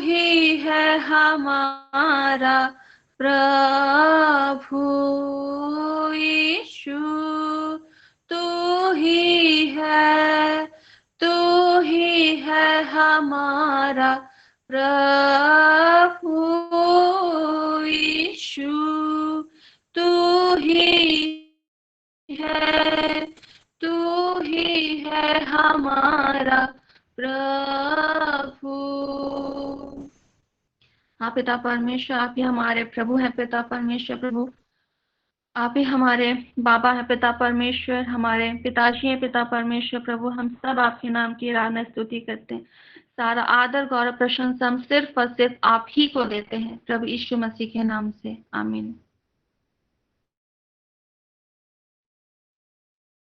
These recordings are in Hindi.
ही है हमारा प्रभु यीशु, तू ही है, तू ही है हमारा प्रभु यीशु, तू ही है, तू ही है हमारा प्रभु। हाँ पिता परमेश्वर, आप ही हमारे प्रभु हैं। पिता परमेश्वर प्रभु, आप ही हमारे बाबा हैं। पिता परमेश्वर, हमारे पिताजी हैं। पिता परमेश्वर प्रभु, हम सब आपके नाम की आराधना स्तुति करते हैं। सारा आदर गौरव प्रशंसा हम सिर्फ और सिर्फ आप ही को देते हैं, प्रभु यीशु मसीह के नाम से, आमीन।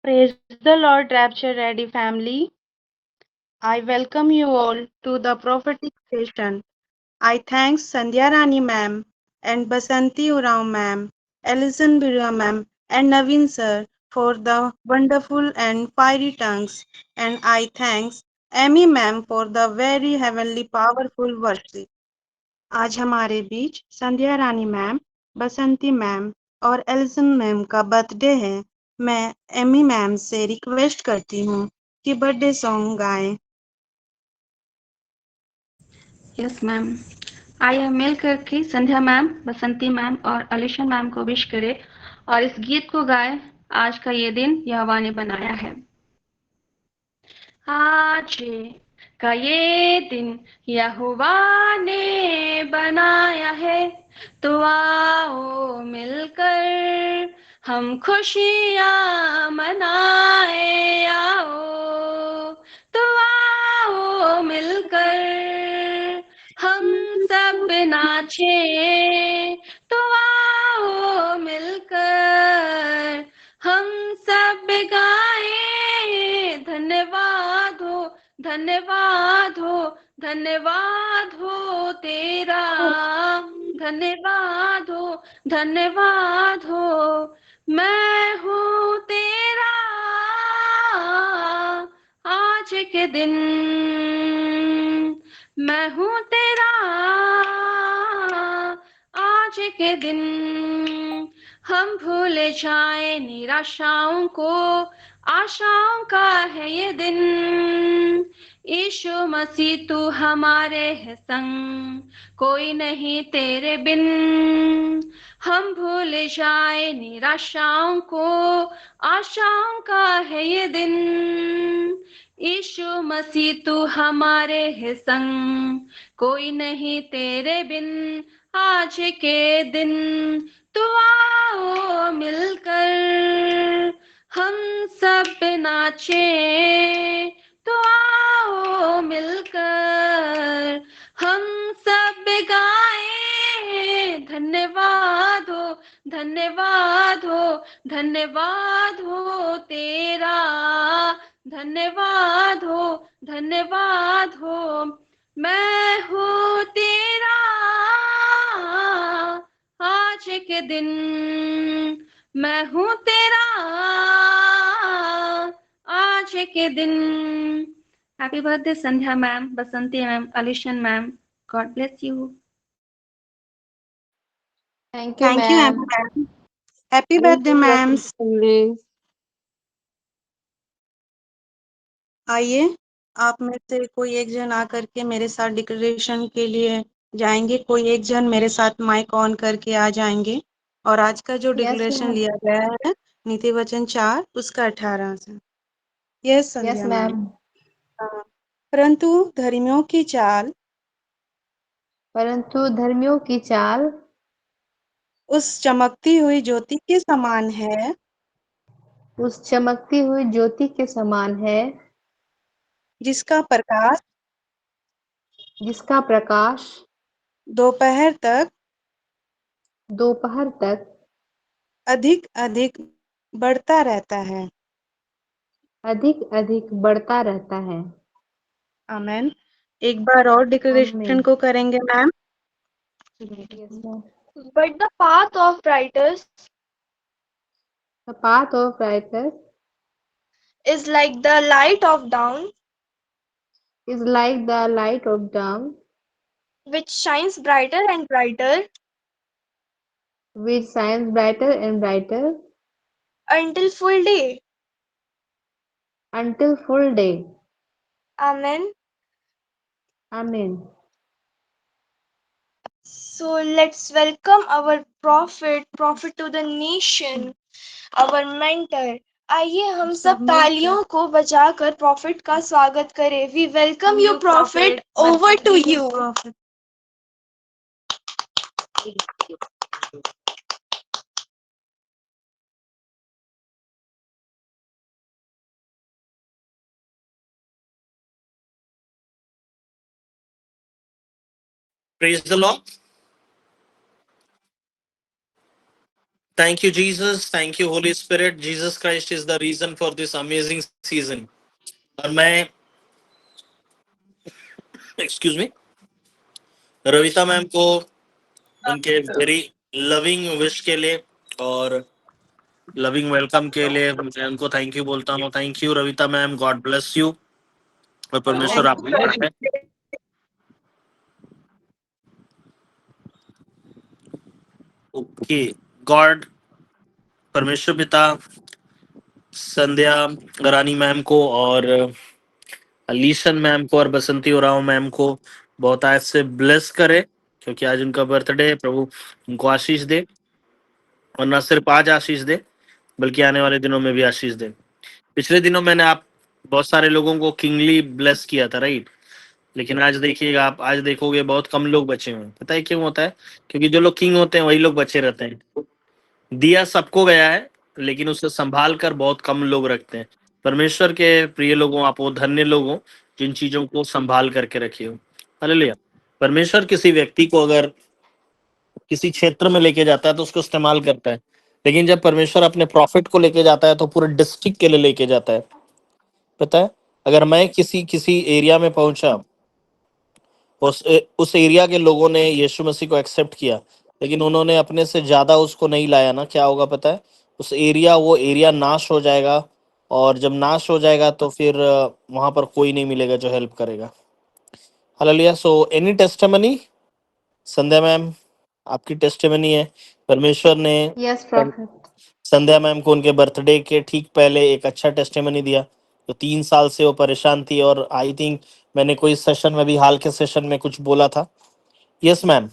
Praise the Lord, Rapture Ready family. I welcome you all to the prophetic session. I thank Sandhya Rani ma'am and Basanti Urao ma'am, Alison Birla ma'am and Naveen sir for the wonderful and fiery tongues. And I thanks Amy ma'am for the very heavenly powerful worship. आज हमारे बीच संध्या रानी मैम, बसंती मैम और एलिसन मैम का बर्थडे है। मैं एमी मैम से रिक्वेस्ट करती हूँ कि बर्थडे सॉन्ग गाएं। यस मैम, आइए मिल करके संध्या मैम, बसंती मैम और अलीशा मैम को विश करें और इस गीत को गाएं। आज का ये दिन यहोवा ने बनाया है। आज का ये दिन यहोवा ने बनाया है, तो आओ मिलकर हम खुशियाँ मनाए। आओ, तो आओ मिलकर हम सब नाचे। तो आओ मिलकर हम सब गाए। धन्यवाद हो, धन्यवाद हो, धन्यवाद हो तेरा। धन्यवाद हो, धन्यवाद हो, मैं हूँ तेरा। आज के दिन मैं हूँ तेरा। आज के दिन हम भूल जाए निराशाओं को, आशाओं का है ये दिन। यीशु मसीह तू हमारे है संग, कोई नहीं तेरे बिन। हम भूल जाए निराशाओं को, आशाओं का है ये दिन। यीशु मसीह तू हमारे है संग, कोई नहीं तेरे बिन। आज के दिन तो आओ मिलकर हम सब नाचे। तो आओ मिलकर हम सब गाए। धन्यवाद हो, धन्यवाद हो, धन्यवाद हो तेरा। धन्यवाद हो, धन्यवाद हो, मैं हूँ तेरा। आज के दिन मैं हूँ तेरा। आज के दिन। Happy birthday Sandhya ma'am, Basanti ma'am, Alison ma'am. God bless you. Thank you thank you ma'am. Amy ma'am. Happy birthday ma'ams. आइए, आप में से कोई एक जन आकर के मेरे साथ डिक्लेरेशन के लिए जाएंगे। कोई एक जन मेरे साथ माइक ऑन करके आ जाएंगे। और आज का जो यस डिक्लेरेशन मैम। लिया गया है नीति वचन 4 उसका 18 से। यस यस संध्या मैम। मैम। हाँ। परंतु धर्मियों की चाल परंतु धर्मियों की चाल उस चमकती हुई ज्योति के समान है, उस चमकती हुई ज्योति के समान है, जिसका प्रकाश जिसका प्रकाश दोपहर तक दोपहर तक अधिक अधिक बढ़ता रहता है। अधिक अधिक बढ़ता रहता है। आमेन। एक बार और डिक्लेरेशन आमीन। को करेंगे ma'am. Yes ma'am. But the path of righteous The path of righteous is like the light of dawn, is like the light of dawn, which shines brighter and brighter which shines brighter and brighter until full day. until full day. Amen. Amen. So let's welcome our prophet to the nation, our mentor. आइए हम सब तालियों को बजाकर प्रॉफिट का स्वागत करें. We welcome you, prophet. Over to you. Prophet. Praise the Lord. Thank you, Jesus. Thank you, Holy Spirit. Jesus Christ is the reason for this amazing season. और मैं एक्सक्यूज मी रविता मैम को उनके वेरी लविंग विश के लिए और लविंग वेलकम के लिए मैं उनको थैंक यू बोलता हूँ. Thank you Ravita ma'am. God bless you और परमेश्वर आपको है. ओके. गॉड परमेश्वर पिता संध्या रानी मैम को और अलीशन मैम को और बसंती उराव मैम को बहुत आज से ब्लेस करे क्योंकि आज उनका बर्थडे है. प्रभु उनको आशीष दे और ना सिर्फ आज आशीष दे बल्कि आने वाले दिनों में भी आशीष दे. पिछले दिनों मैंने आप बहुत सारे लोगों को किंगली ब्लेस किया था, राइट? लेकिन आज देखिएगा, आप आज देखोगे बहुत कम लोग बचे हुए हैं. पता है क्यों होता है? क्योंकि जो लोग किंग होते हैं वही लोग बचे रहते हैं. दिया सबको गया है लेकिन उसे संभाल कर बहुत कम लोग रखते हैं. परमेश्वर के प्रिय लोगों, आप वो धन्य लोग हो जिन चीजों को संभाल करके रखे हो. हालेलुया. परमेश्वर किसी व्यक्ति को अगर किसी क्षेत्र में लेके जाता है तो उसको इस्तेमाल करता है, लेकिन जब परमेश्वर अपने प्रॉफिट को लेके जाता है तो पूरे डिस्ट्रिक्ट के लिए लेके जाता है. पता है, अगर मैं किसी किसी एरिया में पहुंचा, उस एरिया के लोगों ने यीशु मसीह को एक्सेप्ट किया लेकिन उन्होंने अपने से ज्यादा उसको नहीं लाया ना, क्या होगा पता है? वो एरिया नाश हो जाएगा. और जब नाश हो जाएगा तो फिर वहां पर कोई नहीं मिलेगा जो हेल्प करेगा. हालेलुया. सो एनी टेस्टिमनी संध्या मैम, आपकी टेस्टिमनी है. परमेश्वर ने Yes, prophet. संध्या मैम को उनके बर्थडे के ठीक पहले एक अच्छा टेस्टिमनी दिया. तो 3 साल से वो परेशान थी और आई थिंक मैंने कोई सेशन में भी, हाल के सेशन में कुछ बोला था. यस मैम,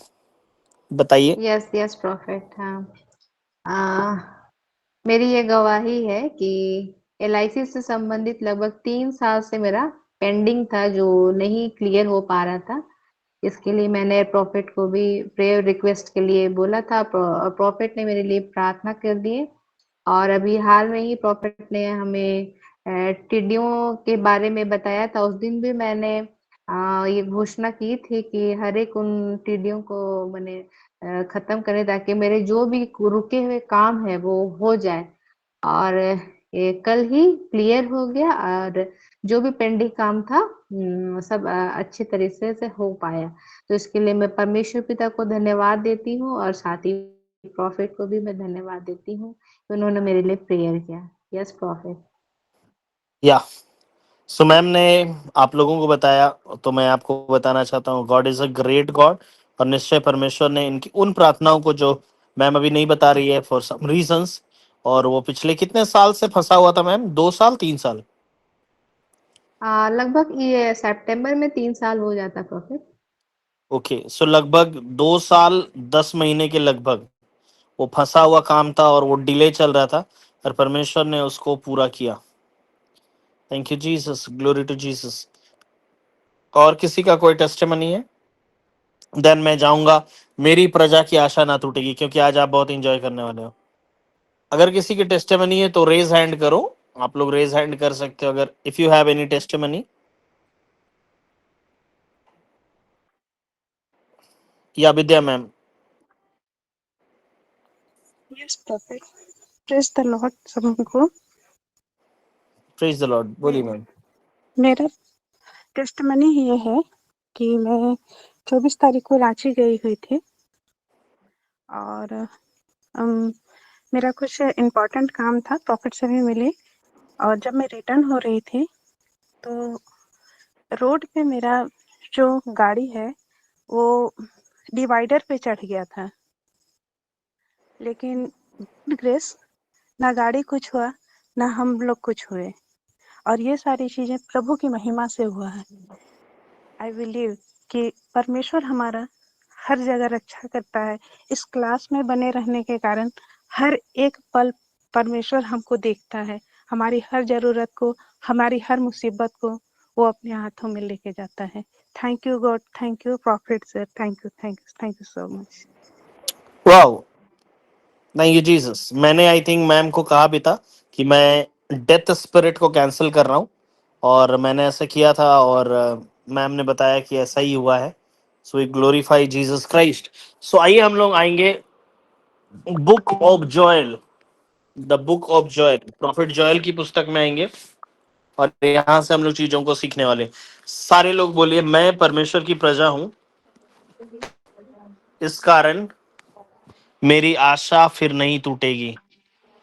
बताइए. Yes, yes, prophet. हाँ. आ, मेरी ये गवाही है कि LIC से संबंधित लगभग 3 साल से मेरा पेंडिंग था जो नहीं क्लियर हो पा रहा था. इसके लिए मैंने प्रॉफिट को भी प्रेयर रिक्वेस्ट के लिए बोला था. प्रॉफिट ने मेरे लिए प्रार्थना कर दिए और अभी हाल में ही प्रॉफिट ने हमें टिड्डियों के बारे में बताया था. उस दिन भी मैंने ये घोषणा की थी कि हर एक उन टिड्डियों को मैंने खत्म करें ताकि मेरे जो भी रुके हुए काम है वो हो जाए. और ये कल ही क्लियर हो गया और जो भी पेंडिंग काम था सब अच्छे तरीके से हो पाया. तो इसके लिए मैं परमेश्वर पिता को धन्यवाद देती हूँ और साथ ही प्रॉफिट को भी मैं धन्यवाद देती हूँ कि उन्होंने मेरे लिए प्रेयर किया. Yes profit. या सो मैम ने आप लोगों को बताया तो मैं आपको बताना चाहता हूँ, God is a great God. और निश्चय परमेश्वर ने इनकी उन प्रार्थनाओं को जो मैम अभी नहीं बता रही है फॉर सम रीजंस, और वो पिछले कितने साल से फंसा हुआ था मैम? 2 साल 3 साल? लगभग ये सितंबर में 3 साल हो जाता प्रॉफिट. ओके. सो लगभग 2 साल 10 महीने के लगभग वो फंसा हुआ काम था और वो डिले चल रहा था और परमेश्वर ने उसको पूरा किया. Thank you Jesus, glory to Jesus. और किसी का कोई टेस्टिमनी है? देन मैं जाऊंगा. मेरी प्रजा की आशा ना टूटेगी, क्योंकि आज आप बहुत एंजॉय करने वाले हो. अगर किसी की टेस्टिमनी है तो रेज हैंड करो. आप लोग रेज हैंड कर सकते हो अगर if you have any testimony. या Vidya ma'am. Yes, prophet. Praise the Lord सबको. Praise the Lord. बोलिए मैम. मेरा टेस्टमनी ये है कि मैं 24 तारीख को रांची गई हुई थी और मेरा कुछ इम्पोर्टेंट काम था, प्रॉफिट से भी मिली. और जब मैं रिटर्न हो रही थी तो रोड पे मेरा जो गाड़ी है वो डिवाइडर पे चढ़ गया था, लेकिन ग्रेस, ना गाड़ी कुछ हुआ, ना हम लोग कुछ हुए, और ये सारी चीजें प्रभु की महिमा से हुआ है। आई बिलीव कि परमेश्वर हमारा हर जगह रक्षा करता है। इस क्लास में बने रहने के कारण हर एक पल परमेश्वर हमको देखता है, हमारी हर जरूरत को, हमारी हर मुसीबत को वो अपने हाथों में लेके जाता है। Thank you God, thank you profit sir, thank you, thank you so much. Wow, thank you Jesus. मैंने आई थिंक मैम को कहा भी था कि मैं डेथ स्पिरिट को कैंसिल कर रहा हूँ, और मैंने ऐसा किया था, और मैम ने बताया कि ऐसा ही हुआ है। So we glorify Jesus Christ. So आइए हम लोग आएंगे book of Joel, the book of Joel, prophet Joel की पुस्तक में आएंगे, और यहाँ से हम लोग चीजों को सीखने वाले हैं। सारे लोग बोलिए, मैं परमेश्वर की प्रजा हूँ, इस कारण मेरी आशा फिर नहीं टूटेगी।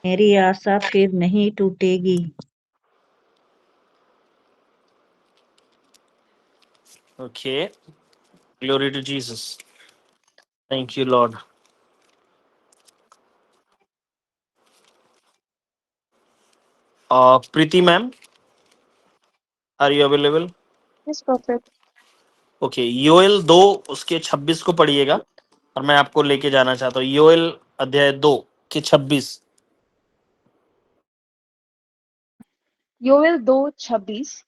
मेरी आशा फिर नहीं टूटेगी। Okay, glory to Jesus, thank you Lord. Preeti ma'am, are you available? Yes prophet. Okay, योएल 2 उसके 26 को पढ़िएगा, और मैं आपको लेके जाना चाहता हूँ योएल अध्याय 2 के 26। योएल 2:26।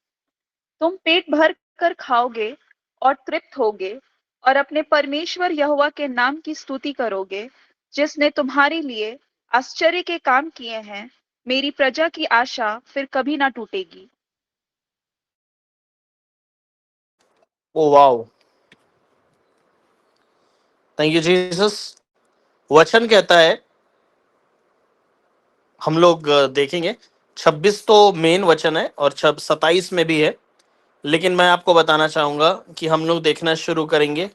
तुम पेट भर कर खाओगे और तृप्त होगे और अपने परमेश्वर यहोवा के नाम की स्तुति करोगे, जिसने तुम्हारे लिए आश्चर्य के काम किए हैं। मेरी प्रजा की आशा फिर कभी ना टूटेगी। Oh wow, thank you Jesus. वचन कहता है, हम लोग देखेंगे 26 तो मेन वचन है, और 27 में भी है, लेकिन मैं आपको बताना चाहूंगा कि हम लोग देखना शुरू करेंगे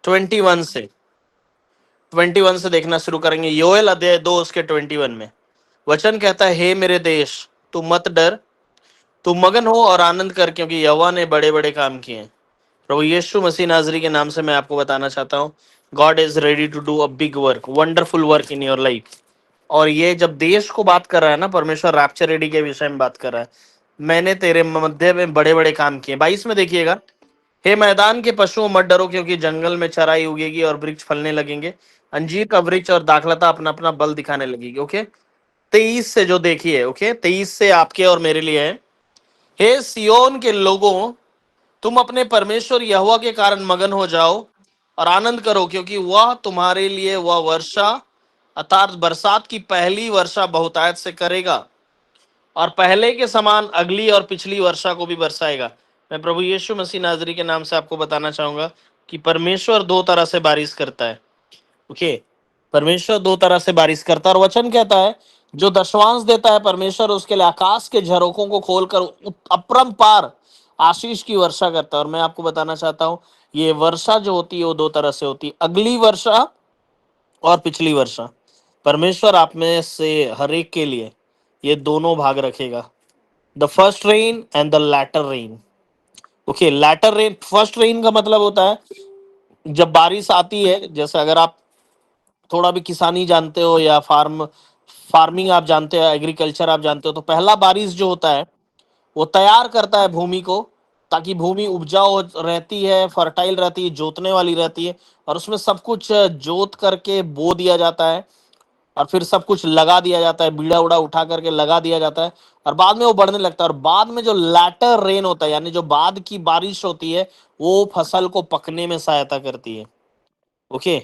21 से। 21 से देखना शुरू करेंगे, योएल अध्याय 2 उसके 21 में वचन कहता है, हे मेरे देश, तू मत डर, तू मगन हो और आनंद कर, क्योंकि यहोवा ने बड़े बड़े काम किए हैं। प्रभु यीशु मसीह नाजरी के नाम से मैं आपको बताना चाहता हूँ, God is ready to do a big work, wonderful work in your life. और ये जब देश को बात कर रहा है ना, परमेश्वर रैप्चर रेडी के विषय में बात कर रहा है। मैंने तेरे मध्य में बड़े बड़े काम किए। 22 में देखिएगा, हे मैदान के पशुओं मत डरो, क्योंकि जंगल में चराई उगेगी और वृक्ष फलने लगेंगे, अंजीर का वृक्ष और दाखलता अपना अपना बल दिखाने लगेगी। ओके, 23 से जो देखिए, ओके 23 से आपके और मेरे लिए है, हे सियोन के लोगों, तुम अपने परमेश्वर यहोवा के कारण मगन हो जाओ और आनंद करो, क्योंकि वह तुम्हारे लिए वह वर्षा अर्थात बरसात की पहली वर्षा बहुतायत से करेगा, और पहले के समान अगली और पिछली वर्षा को भी बरसाएगा। मैं प्रभु यीशु मसीह नाजरी के नाम से आपको बताना चाहूंगा कि परमेश्वर दो तरह से बारिश करता है। ओके, परमेश्वर दो तरह से बारिश करता है, और वचन कहता है, जो दशवांश देता है परमेश्वर उसके लिए आकाश के झरोकों को खोलकर अपरंपार आशीष की वर्षा करता है। और मैं आपको बताना चाहता हूं, ये वर्षा जो होती है वो दो तरह से होती है, अगली वर्षा और पिछली वर्षा। परमेश्वर आप में से हर एक के लिए ये दोनों भाग रखेगा, the first rain and the latter rain. Okay, latter rain, first rain का मतलब होता है जब बारिश आती है, जैसे अगर आप थोड़ा भी किसानी जानते हो या फार्मिंग आप जानते हो, एग्रीकल्चर आप जानते हो, तो पहला बारिश जो होता है वो तैयार करता है भूमि को, ताकि भूमि उपजाऊ रहती है, फर्टाइल रहती है, जोतने वाली रहती है, और उसमें सब कुछ जोत करके बो दिया जाता है, और फिर सब कुछ लगा दिया जाता है, बीड़ा उड़ा उठा करके लगा दिया जाता है, और बाद में वो बढ़ने लगता है। और बाद में जो लैटर रेन होता है, यानी जो बाद की बारिश होती है, वो फसल को पकने में सहायता करती है। ओके,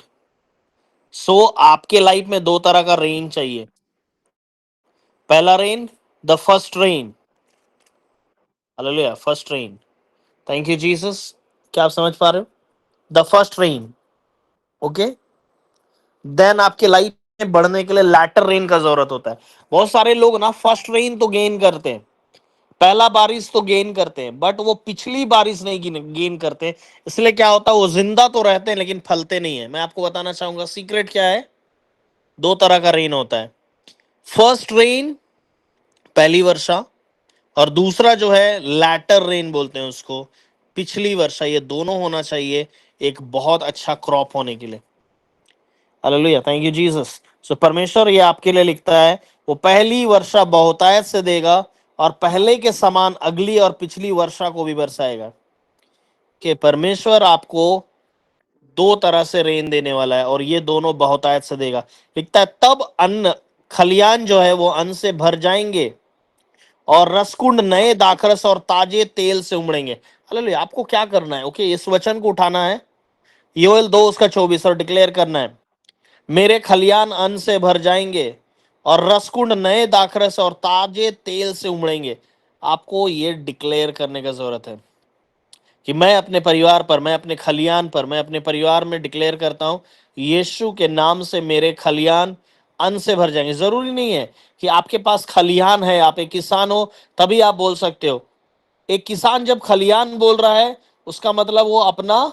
सो आपके लाइफ में दो तरह का रेन चाहिए। पहला rain, the first rain, hallelujah, first rain, thank you Jesus. क्या आप समझ पा रहे हो? The first rain. Okay, then आपके लाइफ में बढ़ने के लिए लैटर रेन का जरूरत होता है। बहुत सारे लोग ना फर्स्ट रेन तो गेन करते हैं, पहला बारिश तो गेन करते हैं, बट वो पिछली बारिश नहीं गेन करते। इसलिए क्या होता है, वो जिंदा तो रहते हैं लेकिन फलते नहीं है। मैं आपको बताना चाहूंगा सीक्रेट क्या है। दो तरह का रेन होता है, फर्स्ट रेन पहली वर्षा, और दूसरा जो है लैटर रेन बोलते हैं उसको, पिछली वर्षा, ये दोनों होना चाहिए एक बहुत अच्छा क्रॉप होने के लिए। Hallelujah, thank you Jesus. So परमेश्वर ये आपके लिए लिखता है, वो पहली वर्षा बहुतायत से देगा और पहले के समान अगली और पिछली वर्षा को भी बरसाएगा। कि परमेश्वर आपको दो तरह से रेन देने वाला है और ये दोनों बहुतायत से देगा। लिखता है तब अन्न खलियान जो है वो अन्न से भर जाएंगे और रसकुंड नए दाखरस और ताजे तेल से उमड़ेंगे। हालेलुया, आपको क्या करना है? ओके, इस वचन को उठाना है, योएल 2:24, और डिक्लेयर करना है, मेरे खलियान अन्न से भर जाएंगे और रसकुंड नए दाखरस और ताजे तेल से उमड़ेंगे। आपको ये डिक्लेयर करने का जरूरत है कि मैं अपने परिवार पर, मैं अपने खलियान पर, मैं अपने परिवार में डिक्लेयर करता हूं, यीशु के नाम से मेरे खलियान अन्न से भर जाएंगे। जरूरी नहीं है कि आपके पास खलियान है, आप एक किसान हो तभी आप बोल सकते हो। एक किसान जब खलियान बोल रहा है उसका मतलब वो अपना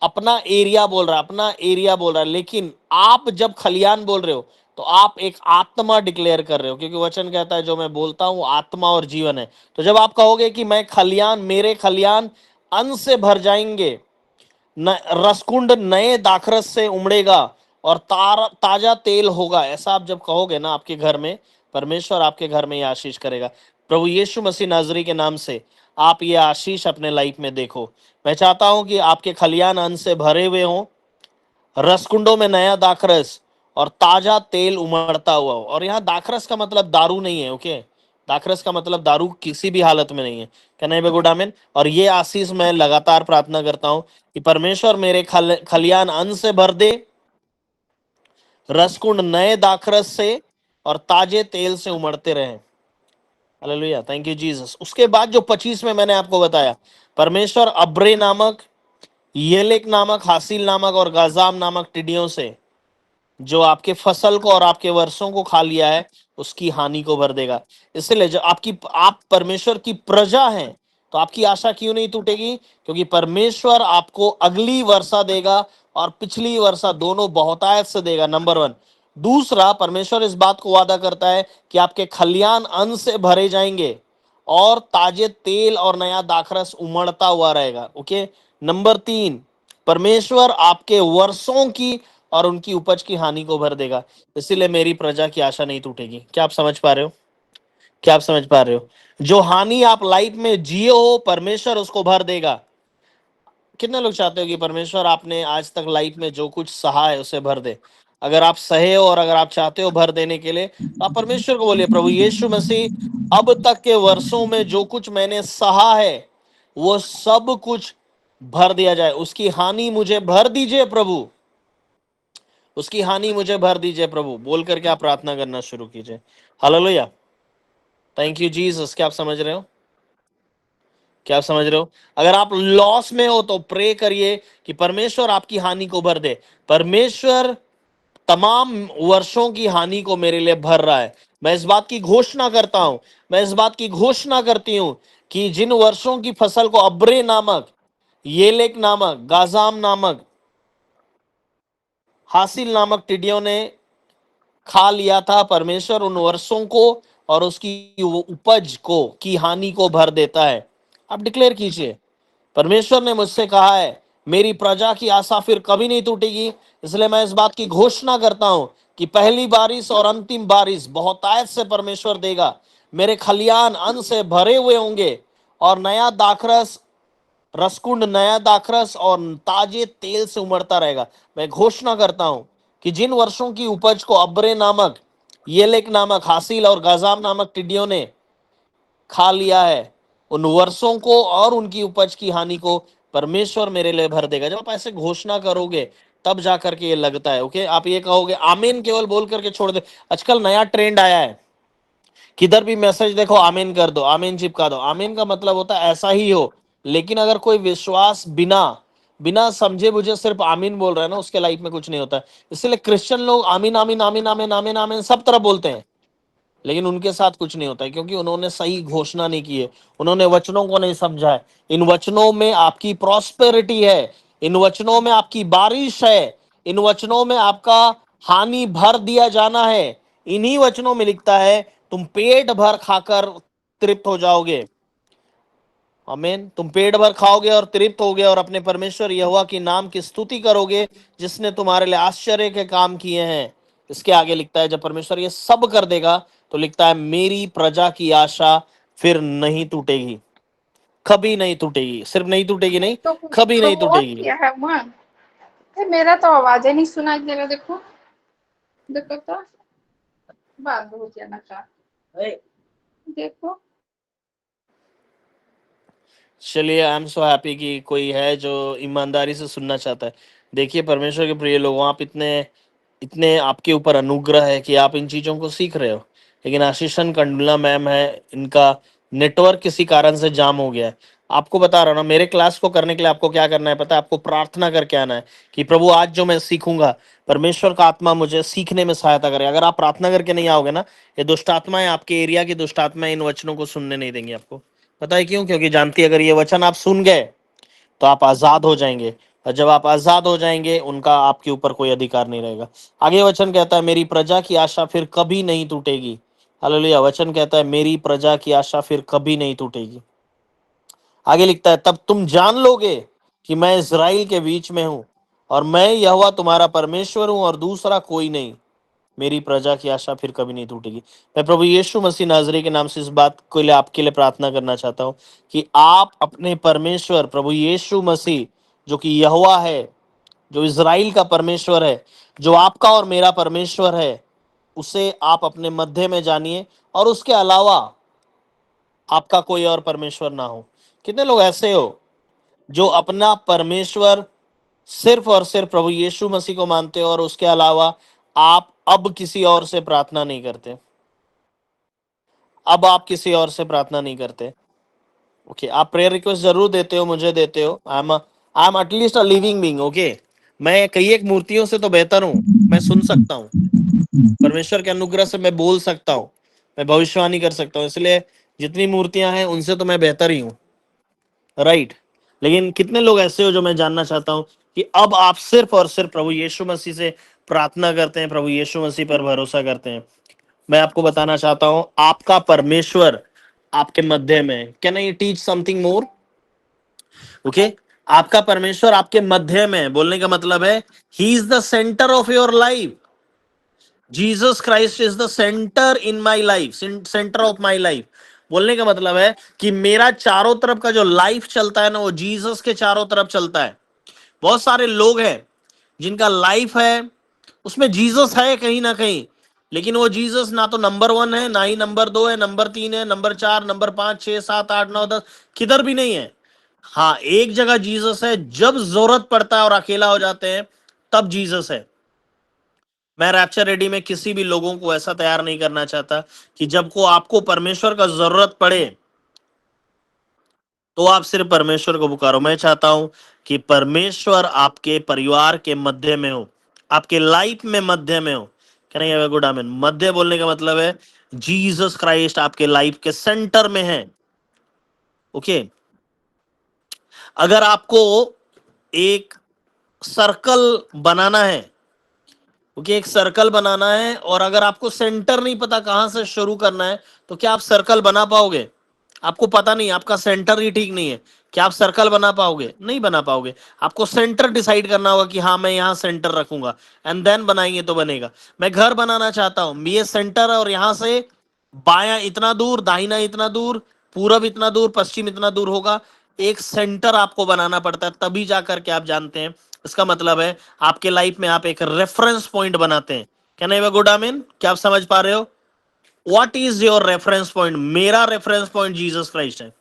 अपना एरिया बोल रहा है, अपना एरिया बोल रहा है। लेकिन आप जब खलियान बोल रहे हो तो आप एक आत्मा डिक्लेयर कर रहे हो, क्योंकि वचन कहता है जो मैं बोलता हूं आत्मा और जीवन है। तो जब आप कहोगे कि मैं खलियान, मेरे खलियान अन्न से भर जाएंगे, रसकुंड नए दाखरस से उमड़ेगा और ताजा तेल होगा, ऐसा आप जब कहोगे ना आपके घर में, परमेश्वर आपके घर में ये आशीष करेगा। प्रभु यीशु मसीह नाजरी के नाम से आप ये आशीष अपने लाइफ में देखो। मैं चाहता हूं कि आपके खलियान अन्न से भरे हुए हों, रसकुंडों में नया दाखरस और ताजा तेल उमड़ता हुआ हो। और यहाँ दाखरस का मतलब दारू नहीं है, ओके? दाखरस का मतलब दारू किसी भी हालत में नहीं है। कहना है गुड आमीन। और ये आशीष मैं लगातार प्रार्थना करता हूं कि परमेश्वर मेरे खलियान अन्न से भर दे, रसकुंड नए दाखरस से और ताजे तेल से उमड़ते रहे। Hallelujah, thank you Jesus. उसके बाद जो 25 में मैंने आपको बताया, परमेश्वर अब्रे नामक, येलेक नामक, हासिल नामक और गाजाम नामक टिड्डियों से जो आपके फसल को और आपके वर्षों को खा लिया है उसकी हानि को भर देगा। इसलिए जो आप परमेश्वर की प्रजा हैं तो आपकी आशा क्यों नहीं टूटेगी? क्योंकि परमेश्वर आपको अगली वर्षा देगा और पिछली वर्षा दोनों बहुतायत से देगा, नंबर 1। दूसरा, परमेश्वर इस बात को वादा करता है कि आपके खलियान अन्न से भरे जाएंगे और ताजे तेल और नया दाखरस उमड़ता हुआ रहेगा, ओके। नंबर 3, परमेश्वर आपके वर्षों की और उनकी उपज की हानि को भर देगा। इसीलिए मेरी प्रजा की आशा नहीं टूटेगी। क्या आप समझ पा रहे हो? क्या आप समझ पा रहे हो? जो हानि आप लाइफ में जिए हो, परमेश्वर उसको भर देगा। कितने लोग चाहते हो कि परमेश्वर आपने आज तक लाइफ में जो कुछ सहा है उसे भर दे? अगर आप सहे हो और अगर आप चाहते हो भर देने के लिए, तो आप परमेश्वर को बोलिए, प्रभु यीशु मसीह, अब तक के वर्षों में जो कुछ मैंने सहा है वो सब कुछ भर दिया जाए। उसकी हानि मुझे भर दीजिए प्रभु, उसकी हानि मुझे भर दीजिए प्रभु, बोल करके आप प्रार्थना करना शुरू कीजिए। Hallelujah, thank you Jesus. क्या आप समझ रहे हो? क्या आप समझ रहे हो? अगर आप लॉस में हो तो प्रे करिए कि परमेश्वर आपकी हानि को भर दे। परमेश्वर तमाम वर्षों की हानि को मेरे लिए भर रहा है। मैं इस बात की घोषणा करता हूं, मैं इस बात की घोषणा करती हूं कि जिन वर्षों की फसल को अब्रे नामक, येलेक नामक, गाजाम नामक, हासिल नामक टिड्डियों ने खा लिया था, परमेश्वर उन वर्षों को और उसकी उपज को की हानि को भर देता है। आप डिक्लेयर कीजिए, परमेश्वर ने मुझसे कहा है मेरी प्रजा की आशा फिर कभी नहीं टूटेगी। इसलिए मैं इस बात की घोषणा करता हूं कि पहली बारिश और अंतिम बारिश बहुतायत से परमेश्वर देगा। मेरे खलियान अन्न से भरे हुए होंगे और नया दाखरस, रसकुंड नया दाखरस और ताजे तेल से उमड़ता रहेगा। मैं घोषणा करता हूं कि जिन वर्षों की उपज को अब्रे नामक, येलेक नामक, हासिल और गाजाम नामक टिड्डियों ने खा लिया है, उन वर्षों को और उनकी उपज की हानि को परमेश्वर मेरे लिए भर देगा। जब आप ऐसे घोषणा करोगे तब जाकर के ये लगता है, ओके। आप ये कहोगे आमीन केवल बोल करके छोड़ दे। आजकल नया ट्रेंड आया है, किधर भी मैसेज देखो आमीन कर दो, आमीन चिपका दो। आमीन का मतलब होता है ऐसा ही हो। लेकिन अगर कोई विश्वास बिना बिना समझे बुझे सिर्फ आमीन बोल रहा है ना, उसके लाइफ में कुछ नहीं होता है। इसलिए क्रिश्चियन लोग आमीन आमीन आमीन आमीन आमीन आमीन सब तरह बोलते हैं, लेकिन उनके साथ कुछ नहीं होता है, क्योंकि उन्होंने सही घोषणा नहीं की है, उन्होंने वचनों को नहीं समझा है। इन वचनों में आपकी प्रॉस्पेरिटी है, इन वचनों में आपकी बारिश है, इन वचनों में आपका हानि भर दिया जाना है। इन्हीं वचनों में लिखता है तुम पेट भर खाकर तृप्त हो जाओगे। आमीन। तुम पेट भर खाओगे और तृप्त होगे और अपने परमेश्वर यहोवा की नाम की स्तुति करोगे जिसने तुम्हारे लिए आश्चर्य के काम किए हैं। इसके आगे लिखता है जब परमेश्वर ये सब कर देगा तो लिखता है मेरी प्रजा की आशा फिर नहीं टूटेगी, कभी नहीं टूटेगी। सिर्फ नहीं टूटेगी नहीं, कभी नहीं हुआ टूटेगी। क्या है वहाँ? मेरा तो आवाज ही नहीं सुनाई दे रहा। देखो देखो तो बंद हो जाना का। देखो चलिए, आई एम सो हैप्पी कि कोई है जो ईमानदारी से सुनना चाहता है। देखिए परमेश्वर के प्रिय लोगों, आप इतने इतने आपके ऊपर अनुग्रह है कि आप इन चीजों को सीख रहे हो। लेकिन आशीषन कंडुला मैम है, इनका नेटवर्क किसी कारण से जाम हो गया है। आपको बता रहा हूँ ना, मेरे क्लास को करने के लिए आपको क्या करना है पता है? आपको प्रार्थना करके आना है कि प्रभु आज जो मैं सीखूंगा परमेश्वर का आत्मा मुझे सीखने में सहायता करे। अगर आप प्रार्थना करके नहीं आओगे ना, ये दुष्ट आत्माएं, आपके एरिया की दुष्ट आत्माएं इन वचनों को सुनने नहीं देंगी आपको। पता है क्यों? क्योंकि जानती है अगर ये वचन आप सुन गए तो आप आजाद हो जाएंगे, और जब आप आजाद हो जाएंगे उनका आपके ऊपर कोई अधिकार नहीं रहेगा। आगे वचन कहता है मेरी प्रजा की आशा फिर कभी नहीं टूटेगी। हालेलुया। वचन कहता है मेरी प्रजा की आशा फिर कभी नहीं टूटेगी। आगे लिखता है तब तुम जान लोगे कि मैं इज़राइल के बीच में हूं और मैं यहोवा तुम्हारा परमेश्वर हूं और दूसरा कोई नहीं। मेरी प्रजा की आशा फिर कभी नहीं टूटेगी। मैं प्रभु यीशु मसीह नाजरी के नाम से इस बात के लिए आपके लिए प्रार्थना करना चाहता हूं कि आप अपने परमेश्वर प्रभु यीशु मसीह जो कि यहोवा है, जो इज़राइल का परमेश्वर है, जो आपका और मेरा परमेश्वर है, उसे आप अपने मध्य में जानिए और उसके अलावा आपका कोई और परमेश्वर ना हो। कितने लोग ऐसे हो जो अपना परमेश्वर सिर्फ और सिर्फ प्रभु यीशु मसीह को मानते हो और उसके अलावा आप अब किसी और से प्रार्थना नहीं करते? अब आप किसी और से प्रार्थना नहीं करते। ओके, आप प्रेयर रिक्वेस्ट जरूर देते हो, मुझे देते हो। I am at least a living being. Okay, मैं कई एक मूर्तियों से तो बेहतर हूं। मैं सुन सकता हूं, परमेश्वर के अनुग्रह से मैं बोल सकता हूं, मैं भविष्यवाणी कर सकता हूं। इसलिए जितनी मूर्तियां हैं उनसे तो मैं बेहतर ही हूं, राइट। लेकिन कितने लोग ऐसे हो जो मैं जानना चाहता हूं कि अब आप सिर्फ और सिर्फ प्रभु यीशु मसीह से प्रार्थना करते हैं, प्रभु यीशु मसीह पर भरोसा करते हैं। मैं आपको बताना चाहता हूं आपका परमेश्वर आपके मध्य में। Can I teach something more? Okay, आपका परमेश्वर आपके मध्य में, बोलने का मतलब है he is the centre of your life. Jesus Christ is the centre in my life, centre of my life. बोलने का मतलब है कि मेरा चारों तरफ का जो लाइफ चलता है ना, वो जीसस के चारों तरफ चलता है। बहुत सारे लोग हैं जिनका लाइफ है उसमें जीसस है कहीं ना कहीं, लेकिन वो जीसस ना तो नंबर 1 है, ना ही नंबर 2 है, नंबर 3 है, नंबर 4, नंबर 5, 6, 7, 8, 9, 10, किधर भी नहीं है। हाँ, एक जगह जीसस है, जब जरूरत पड़ता है और अकेला हो जाते हैं तब जीसस है। मैं रैप्चर रेडी में किसी भी लोगों को ऐसा तैयार नहीं करना चाहता कि जब को आपको परमेश्वर का जरूरत पड़े तो आप सिर्फ परमेश्वर को पुकारो। मैं चाहता हूं कि परमेश्वर आपके परिवार के मध्य में हो, आपके लाइफ में मध्य में हो। कह गुड आमीन। मध्य बोलने का मतलब है जीसस क्राइस्ट आपके लाइफ के सेंटर में है। ओके, अगर आपको एक सर्कल बनाना है, ओके, एक सर्कल बनाना है और अगर आपको सेंटर नहीं पता कहां से शुरू करना है तो क्या आप सर्कल बना पाओगे? आपको पता नहीं, आपका सेंटर ही ठीक नहीं है, क्या आप सर्कल बना पाओगे? नहीं बना पाओगे। आपको सेंटर डिसाइड करना होगा कि हाँ मैं यहाँ सेंटर रखूंगा, एंड देन बनाएंगे तो बनेगा। मैं घर बनाना चाहता हूं, ये सेंटर है और यहां से बायां इतना दूर, दाहिना इतना दूर, पूरब इतना दूर, पश्चिम इतना दूर होगा। एक सेंटर आपको बनाना पड़ता है, तभी जाकर के आप जानते हैं। इसका मतलब है आपके लाइफ में आप एक रेफरेंस पॉइंट बनाते हैं। कहना है गुड आमीन। क्या आप समझ पा रहे हो? What is your reference point? मेरा रेफरेंस पॉइंट जीसस क्राइस्ट है।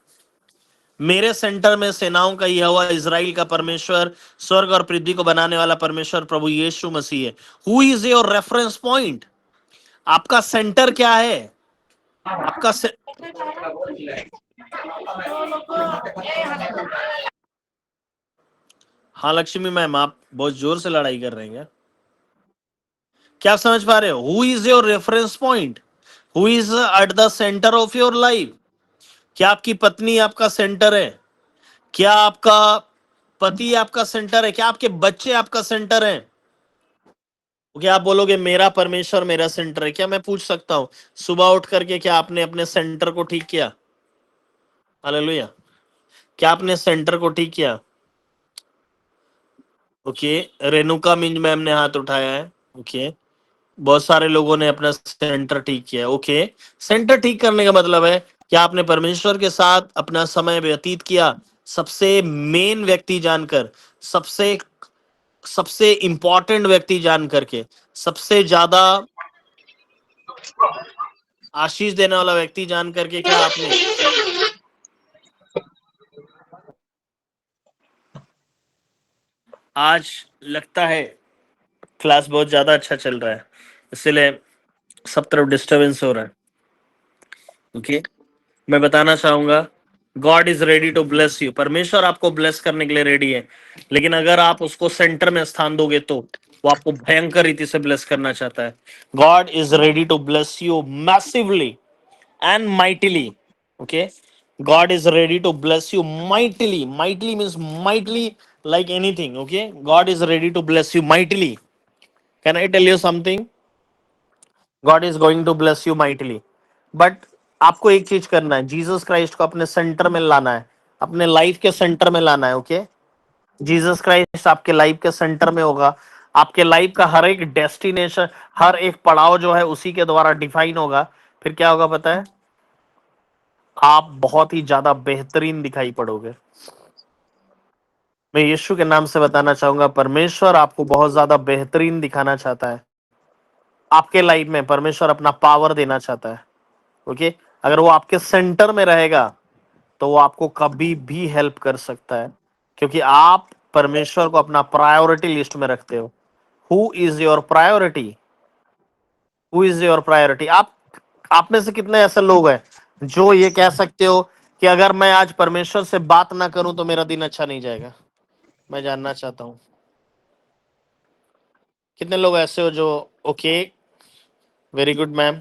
मेरे सेंटर में सेनाओं का यहोवा, इजराइल का परमेश्वर, स्वर्ग और पृथ्वी को बनाने वाला परमेश्वर प्रभु यीशु मसीह है। Who is your reference point? आपका सेंटर क्या है? आपका हाँ लक्ष्मी मैम, आप बहुत जोर से लड़ाई कर रहे हैं क्या? क्या आप समझ पा रहे हो? Who is your reference point? Who is at the centre of your life? क्या आपकी पत्नी आपका सेंटर है? क्या आपका पति आपका सेंटर है? क्या आपके बच्चे आपका सेंटर है? क्या आप बोलोगे मेरा परमेश्वर मेरा सेंटर है? क्या मैं पूछ सकता हूं सुबह उठ करके क्या आपने अपने सेंटर को ठीक किया? हालेलुया। क्या आपने सेंटर को ठीक किया? ओके, रेणुका मिंज मैम ने हाथ उठाया है। ओके, बहुत सारे लोगों ने अपना सेंटर ठीक किया है। ओके, सेंटर ठीक करने का मतलब है कि आपने परमेश्वर के साथ अपना समय व्यतीत किया, सबसे मेन व्यक्ति जानकर, सबसे सबसे इंपॉर्टेंट व्यक्ति जान करके, सबसे ज्यादा आशीष देने वाला व्यक्ति जान करके क्या आपने आज लगता है क्लास बहुत ज्यादा अच्छा चल रहा है, इसलिए सब तरफ डिस्टरबेंस हो रहा है। ओके, मैं बताना चाहूंगा God is ready to bless you. परमेश्वर आपको ब्लेस करने के लिए रेडी है, लेकिन अगर आप उसको सेंटर में स्थान दोगे तो वो आपको भयंकर रीति से ब्लेस करना चाहता है। God is ready to bless you massively and mightily. Okay, God is ready to bless you mightily. Mightily means mightily, like anything. Okay, God is ready to bless you mightily. Can I tell you something? God is going to bless you mightily, but आपको एक चीज करना है, जीसस क्राइस्ट को अपने सेंटर में लाना है, अपने लाइफ के सेंटर में लाना है। ओके, जीसस क्राइस्ट आपके लाइफ के सेंटर में होगा, आपके लाइफ का हर एक डेस्टिनेशन, हर एक पड़ाव जो है उसी के द्वारा डिफाइन होगा। फिर क्या होगा पता है? आप बहुत ही ज्यादा बेहतरीन दिखाई पड़ोगे। मैं यीशु के नाम से बताना चाहूंगा, परमेश्वर आपको बहुत ज्यादा बेहतरीन दिखाना चाहता है। आपके लाइफ में परमेश्वर अपना पावर देना चाहता है। ओके, अगर वो आपके सेंटर में रहेगा तो वो आपको कभी भी हेल्प कर सकता है, क्योंकि आप परमेश्वर को अपना प्रायोरिटी लिस्ट में रखते हो। Who is your priority? Who is your priority? आप में से कितने ऐसे लोग हैं जो ये कह सकते हो कि अगर मैं आज परमेश्वर से बात ना करूं तो मेरा दिन अच्छा नहीं जाएगा? मैं जानना चाहता हूं कितने लोग ऐसे हो जो ओके, वेरी गुड मैम,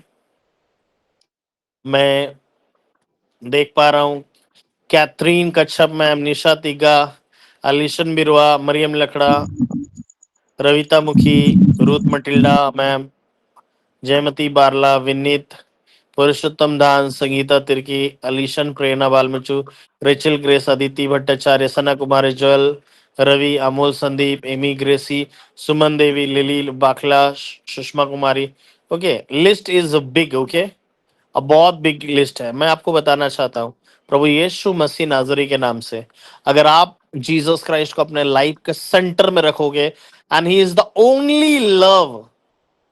मैं देख पा रहा हूं कैथरीन कच्छप मैम, निशा तिगा, अलीशन बिरवा, Maryam Lakra, Ravita Mukhi, Ruth Matilda ma'am, Jayamati Barla, Vineet, Purushottam Dan, Sangeeta Tirkey, Alison, Prerna Balmuchu, Rachel Grace, Aditi Bhattacharya, Sana Kumari, Joel, Ravi, Amol, Sandeep, Amy Gracie, Suman Devi, Lily Bakhla, Sushma Kumari. Okay, list is big. Okay, अब बहुत बिग लिस्ट है। मैं आपको बताना चाहता हूँ प्रभु यीशु मसीह नाजरी के नाम से, अगर आप जीसस क्राइस्ट को अपने लाइफ के सेंटर में रखोगे, and he is the only love,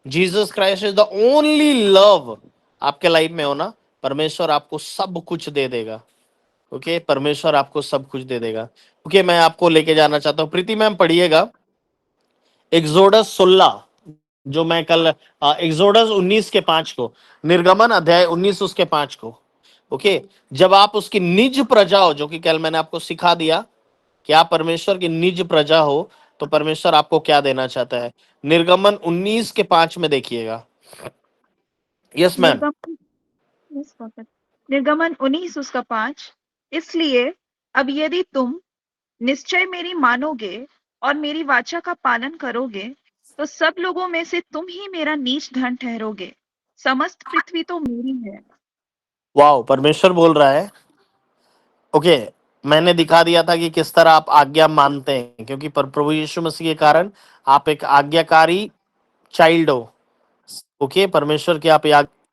Jesus Christ is the only love आपके लाइफ में हो ना, परमेश्वर आपको सब कुछ दे देगा। ओके, परमेश्वर आपको सब कुछ दे देगा। ओके, मैं आपको लेके जाना चाहता हूँ, प्रीति मैम पढ़िएगा एक्सोडस 16, जो मैं कल एक्सोडस 19:5 को, निर्गमन अध्याय 19 उसके 5 को। ओके, जब आप उसकी निज प्रजा हो, जो कि कल मैंने आपको सिखा दिया कि आप परमेश्वर की निज प्रजा हो, तो परमेश्वर आपको क्या देना चाहता है। निर्गमन 19:5 में देखिएगा। Yes ma'am. निर्गमन yes, prophet. निर्गमन 19 उसका 5। इसलिए अब यदि तुम निश्चय मेरी मानोगे और मेरी वाचा का पालन करोगे, तो सब लोगों में से तुम ही मेरा नीच धन ठहरोगे। समस्त पृथ्वी तो मेरी है। वाओ, परमेश्वर बोल रहा है। ओके, मैंने दिखा दिया था कि किस तरह आप आज्ञा मानते हैं, क्योंकि प्रभु यीशु मसीह के कारण आप एक आज्ञाकारी चाइल्ड हो। ओके, परमेश्वर की आप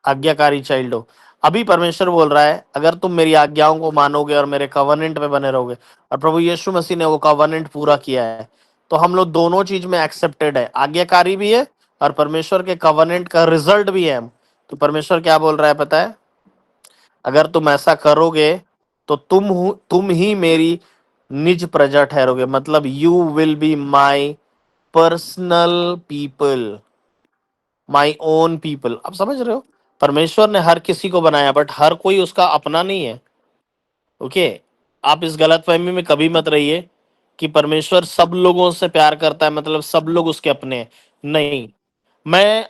आज्ञाकारी चाइल्ड हो। अभी परमेश्वर बोल रहा है, अगर तुम मेरी आज्ञाओं को मानोगे और मेरे कवर्नेंट में बने रहोगे, और प्रभु यीशु मसीह ने वो कवर्नेंट पूरा किया है, तो हम लोग दोनों चीज में एक्सेप्टेड है, आज्ञाकारी भी है और परमेश्वर के कवर्नेंट का रिजल्ट भी है हम। तो परमेश्वर क्या बोल रहा है पता है? अगर तुम ऐसा करोगे तो तुम ही मेरी निज प्रजा ठहरोगे, मतलब you will be my personal people, my own people. आप समझ रहे हो? परमेश्वर ने हर किसी को बनाया, बट हर कोई उसका अपना नहीं है। ओके, आप इस गलतफहमी में कभी मत रहिए कि परमेश्वर सब लोगों से प्यार करता है, मतलब सब लोग उसके अपने हैं। नहीं, मैं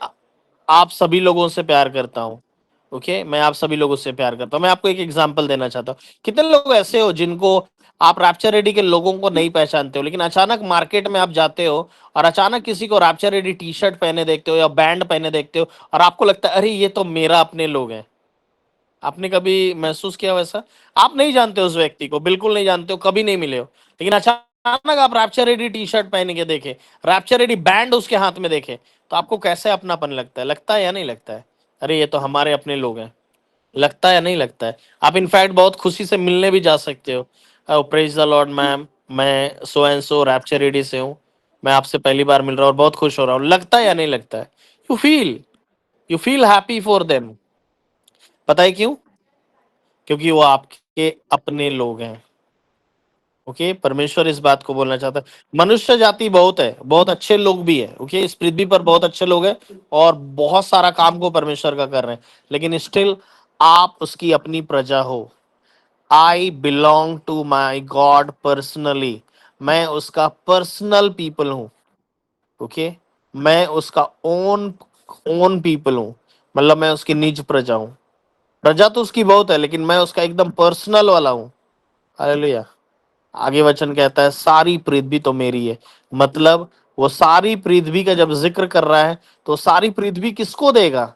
आप सभी लोगों से प्यार करता हूँ। ओके, मैं आप सभी लोगों से प्यार करता हूँ। मैं आपको एक एग्जांपल देना चाहता हूँ। कितने लोग ऐसे हो जिनको आप रैप्चर रेडी के लोगों को नहीं पहचानते हो, लेकिन अचानक मार्केट में आप जाते हो और अचानक किसी को रैप्चर रेडी टी शर्ट पहने देखते हो या बैंड पहने देखते हो और आपको लगता है अरे ये तो मेरा अपने लोग हैं। आपने कभी महसूस किया वैसा? आप नहीं जानते उस व्यक्ति को, बिल्कुल नहीं जानते हो, कभी नहीं मिले हो, लेकिन अचानक आप रैप्चर रेडी टी शर्ट पहन के देखे, रैप्चर रेडी बैंड उसके हाथ में देखे, तो आपको कैसे अपनापन लगता है? लगता है या नहीं लगता है? अरे ये तो हमारे अपने लोग हैं। लगता है या नहीं लगता है? आप इनफैक्ट बहुत खुशी से मिलने भी जा सकते हो। प्रेज द लॉर्ड मैम, मैं so and so rapture ready से हूँ, मैं आपसे पहली बार मिल रहा हूँ और बहुत खुश हो रहा हूँ। लगता है या नहीं लगता है? You feel happy for them. पता है क्यों? क्योंकि वो आपके अपने लोग हैं। ओके, परमेश्वर इस बात को बोलना चाहता है। मनुष्य जाति बहुत है, बहुत अच्छे लोग भी है, ओके, इस पृथ्वी पर बहुत अच्छे लोग हैं और बहुत सारा काम को परमेश्वर का कर रहे हैं, लेकिन स्टिल आप उसकी अपनी प्रजा हो। I belong to my God personally. मैं उसका पर्सनल पीपल हूँ। ओके, मैं उसका ओन ओन पीपल हूँ, मतलब मैं उसकी निज प्रजा हूँ। प्रजा तो उसकी बहुत है, लेकिन मैं उसका एकदम पर्सनल वाला हूँ। हालेलुया। आगे वचन कहता है सारी पृथ्वी तो मेरी है। मतलब वो सारी पृथ्वी का जब जिक्र कर रहा है, तो सारी पृथ्वी किसको देगा?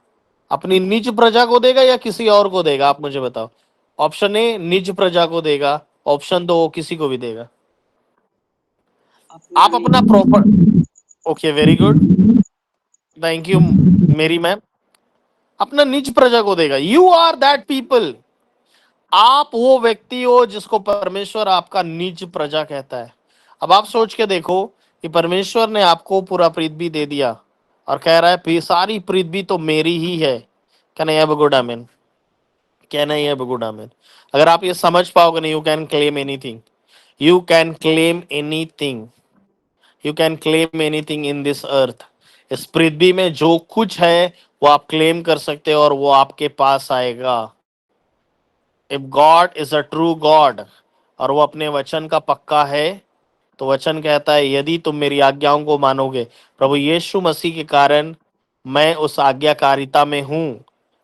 अपनी निज प्रजा को देगा या किसी और को देगा? आप मुझे बताओ। ऑप्शन ए निज प्रजा को देगा, ऑप्शन दो किसी को भी देगा। आप अपना proper, okay very good, thank you Mary ma'am, अपना निज प्रजा को देगा। You are that people. आप वो व्यक्ति हो जिसको परमेश्वर आपका निज प्रजा कहता है। अब आप सोच के देखो कि परमेश्वर ने आपको पूरा पृथ्वी दे दिया और कह रहा है सारी पृथ्वी तो मेरी ही है। क्या नहीं है गुड आमीन? क्या नहीं है गुड आमीन? अगर आप ये समझ पाओगे नहीं, you can claim anything, you can claim anything, you can claim anything in this earth. इस पृथ्वी में जो कुछ है वो आप क्लेम कर सकते हो और वो आपके पास आएगा। If God is a true God और वो अपने वचन का पक्का है, तो वचन कहता है यदि तुम मेरी आज्ञाओं को मानोगे, प्रभु यीशु मसीह के कारण मैं उस आज्ञाकारिता में हूं।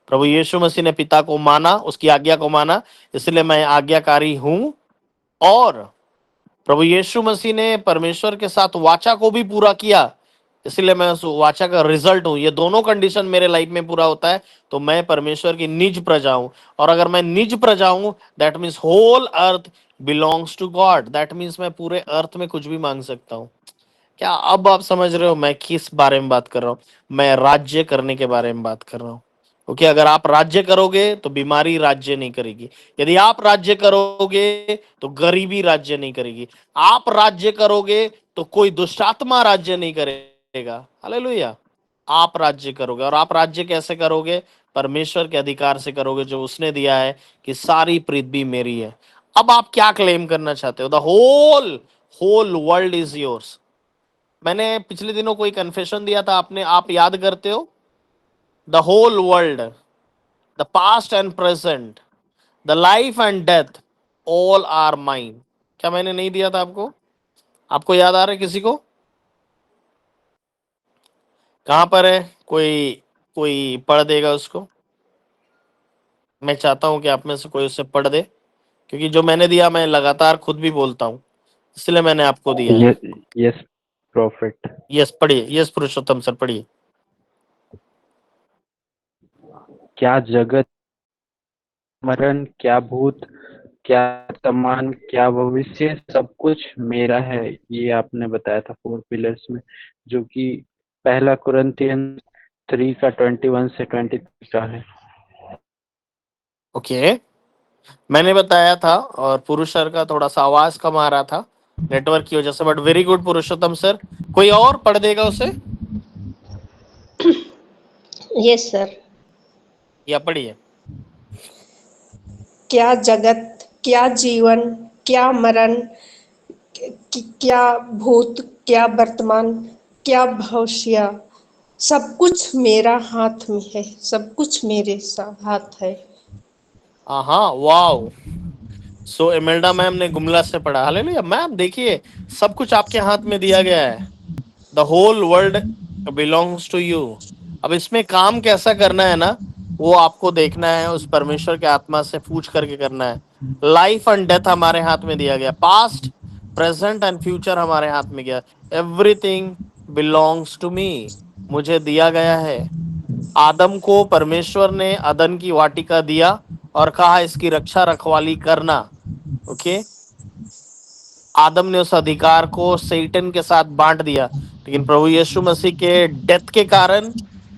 प्रभु यीशु मसीह ने पिता को माना, उसकी आज्ञा को माना, इसलिए मैं आज्ञाकारी हूं। और प्रभु यीशु मसीह ने परमेश्वर के साथ वाचा को भी पूरा किया, इसलिए मैं उस वाचा का रिजल्ट हूं। ये दोनों कंडीशन मेरे लाइफ में पूरा होता है तो मैं परमेश्वर की निज प्रजा हूं। और अगर मैं निज प्रजा हूं, that means whole earth belongs to God. That means मैं पूरे अर्थ में कुछ भी मांग सकता हूं। क्या अब आप समझ रहे हो मैं किस बारे में बात कर रहा हूँ? मैं राज्य करने के बारे में बात कर रहा हूँ। ओके, अगर आप राज्य करोगे तो बीमारी राज्य नहीं करेगी। यदि आप राज्य करोगे तो गरीबी राज्य नहीं करेगी। आप राज्य करोगे तो कोई दुष्ट आत्मा राज्य नहीं करेगा। हालेलुया। आप राज्य करोगे, और आप राज्य कैसे करोगे? परमेश्वर के अधिकार से करोगे जो उसने दिया है कि सारी पृथ्वी मेरी है। अब आप क्या क्लेम करना चाहते हो? The whole whole world is yours. मैंने पिछले दिनों कोई कन्फेशन दिया था, आपने, आप याद करते हो? The whole world, the past and present, the life and death, all are mine. क्या मैंने नहीं दिया था आपको? आपको याद आ रहा है किसी को? कहां पर है? कोई कोई पढ़ देगा उसको? मैं चाहता हूं कि आप में से कोई उससे पढ़ दे, क्योंकि जो मैंने दिया मैं लगातार खुद भी बोलता हूं, इसलिए मैंने आपको दिया है। Yes profit. यस पढ़िए, यस पुरुषोत्तम सर पढ़िए। क्या जगत मरण, क्या भूत, क्या वर्तमान, क्या भविष्य, सब कुछ मेरा है। ये आपने बताया था 4 पिलर्स में, जो कि पहला कुरिन्थियन 3 का 21 से 23 का है। ओके, मैंने बताया था और पुरुष सर का थोड़ा सा आवाज कम आ रहा था नेटवर्क की वजह से, but very good Purushottam sir. कोई और पढ़ देगा उसे? Yes sir. या पढ़िए। क्या जगत, क्या जीवन, क्या मरण, क्या भूत, क्या वर्तमान, क्या भविष्य, सब कुछ मेरा हाथ में है, सब कुछ मेरे हाथ है। हाँ, वाओ। सो एमेल्डा मैम ने गुमला से पढ़ा। हालेलुया मैम, देखिए सब कुछ आपके हाथ में दिया गया है। The whole world belongs to you. अब इसमें काम कैसा करना है ना, वो आपको देखना है, उस परमेश्वर के आत्मा से पूछ करके करना है। लाइफ एंड डेथ हमारे हाथ में दिया गया, पास्ट प्रेजेंट एंड फ्यूचर हमारे हाथ में गया। एवरीथिंग बिलोंग्स टू मी, मुझे दिया गया है। आदम को परमेश्वर ने अदन की वाटिका दिया और कहा इसकी रक्षा रखवाली करना। ओके, आदम ने उस अधिकार को सैटन के साथ बांट दिया, लेकिन प्रभु यीशु मसीह के डेथ के कारण,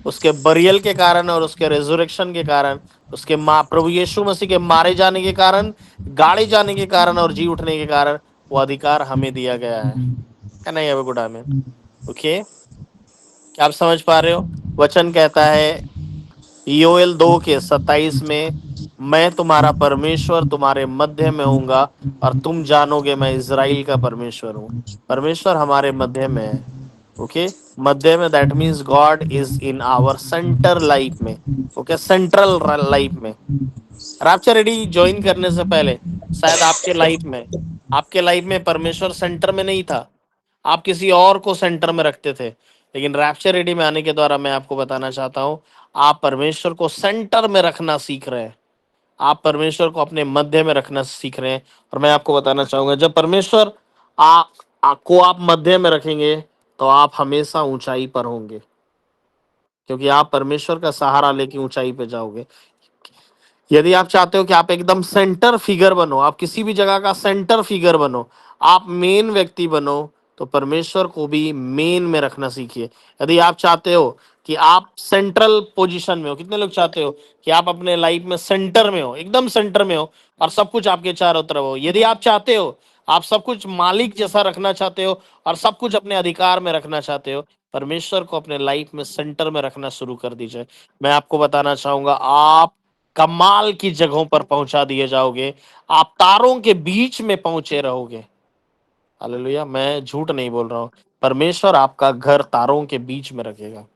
उसके बरियल के कारण और उसके रेजरेक्शन के कारण, उसके प्रभु यीशु मसीह के मारे जाने के कारण, गाड़े जाने के कारण और जी उठने के कारण वो अधिकार हमें दिया गया है नहीं? अब गुड आमीन। ओके, क्या आप समझ पा रहे हो? वचन कहता है योएल 2:27 में, मैं तुम्हारा परमेश्वर तुम्हारे मध्य में होऊंगा और तुम जानोगे मैं इज़राइल का परमेश्वर हूँ। परमेश्वर हमारे मध्य में है। ओके, मध्य में, that means God is in our centre life में। ओके, सेंट्रल लाइफ में। रैप्चर रेडी ज्वाइन करने से पहले शायद आपके लाइफ में परमेश्वर सेंटर में नहीं था, आप किसी और को सेंटर में रखते थे। लेकिन रैप्चर रेडी में आने के द्वारा मैं आपको बताना चाहता हूँ, आप परमेश्वर को सेंटर में रखना सीख रहे हैं। आप परमेश्वर को अपने मध्य में रखना सीख रहे हैं। और मैं आपको बताना चाहूंगा, जब परमेश्वर को आप मध्य में रखेंगे तो आप हमेशा ऊंचाई पर होंगे, क्योंकि आप परमेश्वर का सहारा लेके ऊंचाई पे जाओगे। यदि आप चाहते हो कि आप एकदम सेंटर फिगर बनो, आप किसी भी जगह का सेंटर फिगर बनो, आप मेन व्यक्ति बनो, तो परमेश्वर को भी मेन में रखना सीखिए। यदि आप चाहते हो कि आप सेंट्रल पोजीशन में हो, कितने लोग चाहते हो कि आप अपने लाइफ में सेंटर में हो, एकदम सेंटर में हो और सब कुछ आपके चारों तरफ हो? यदि आप चाहते हो, आप सब कुछ मालिक जैसा रखना चाहते हो और सब कुछ अपने अधिकार में रखना चाहते हो, परमेश्वर को अपने लाइफ में सेंटर में रखना शुरू कर दीजिए। मैं आपको बताना चाहूंगा, आप कमाल की जगहों पर पहुंचा दिए जाओगे, आप तारों के बीच में पहुंचे रहोगे। हालेलुया, मैं झूठ नहीं बोल रहा हूं, परमेश्वर आपका घर तारों के बीच में रखेगा।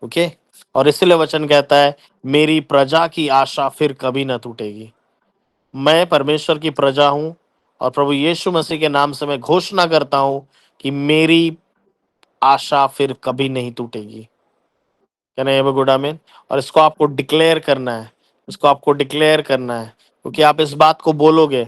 ओके, और इसलिए वचन कहता है, मेरी प्रजा की आशा फिर कभी ना टूटेगी। मैं परमेश्वर की प्रजा हूं और प्रभु यीशु मसीह के नाम से मैं घोषणा करता हूं कि मेरी आशा फिर कभी नहीं टूटेगी। क्या नहीं? गुड आमीन। और इसको आपको डिक्लेयर करना है, इसको आपको डिक्लेयर करना है, क्योंकि आप इस बात को बोलोगे,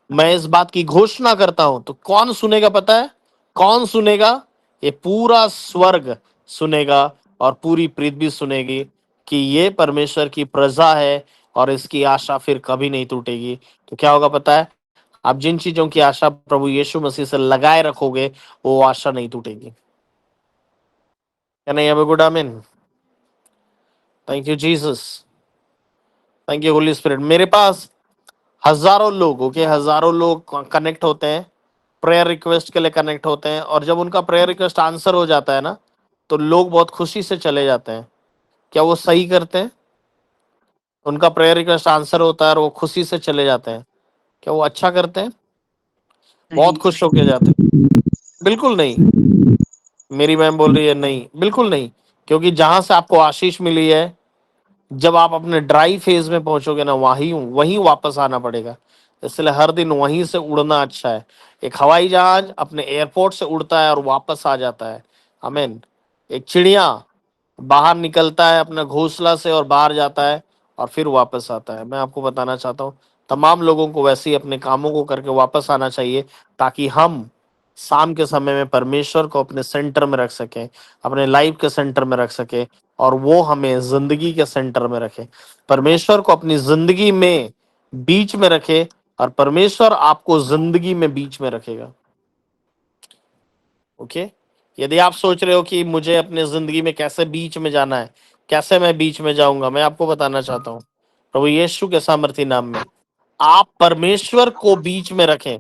मैं इस बात की घोषणा करता हूं, तो कौन सुनेगा पता है? कौन सुनेगा? ये पूरा स्वर्ग सुनेगा और पूरी पृथ्वी सुनेगी कि ये परमेश्वर की प्रजा है और इसकी आशा फिर कभी नहीं टूटेगी। तो क्या होगा पता है? आप जिन चीजों की आशा प्रभु यीशु मसीह से लगाए रखोगे, वो आशा नहीं टूटेगी। क्या नहीं? गुड आमीन। Thank you Jesus, thank you Holy spirit. मेरे पास हजारों लोग, ओके, हजारों लोग कनेक्ट होते हैं, प्रेयर रिक्वेस्ट के लिए कनेक्ट होते हैं, और जब उनका प्रेयर रिक्वेस्ट आंसर हो जाता है ना, तो लोग बहुत खुशी से चले जाते हैं। क्या वो सही करते हैं? उनका प्रेयर रिक्वेस्ट आंसर होता है और वो खुशी से चले जाते हैं, क्या वो अच्छा करते हैं? बहुत खुश होके जाते हैं? बिल्कुल नहीं। मेरी मैम बोल रही है नहीं, बिल्कुल नहीं, क्योंकि जहां से आपको आशीष मिली है, जब आप अपने ड्राई फेज में पहुंचोगे ना, वहीं वहीं वापस आना पड़ेगा। इसलिए हर दिन वहीं से उड़ना अच्छा है। एक हवाई जहाज अपने एयरपोर्ट से उड़ता है और वापस आ जाता है, आमीन। एक चिड़िया बाहर निकलता है अपने घोंसला से और बाहर जाता है और फिर वापस आता है। मैं आपको बताना चाहता हूँ, तमाम लोगों को वैसे ही अपने कामों को करके वापस आना चाहिए, ताकि हम शाम के समय में परमेश्वर को अपने सेंटर में रख सकें, अपने लाइफ के सेंटर में रख सके, और वो हमें जिंदगी के सेंटर में रखे। परमेश्वर को अपनी जिंदगी में बीच में रखे और परमेश्वर आपको जिंदगी में बीच में रखेगा। ओके, यदि आप सोच रहे हो कि मुझे अपने जिंदगी में कैसे बीच में जाना है, कैसे मैं बीच में जाऊंगा, मैं आपको बताना चाहता हूँ, प्रभु यीशु के सामर्थी नाम में आप परमेश्वर को बीच में रखें।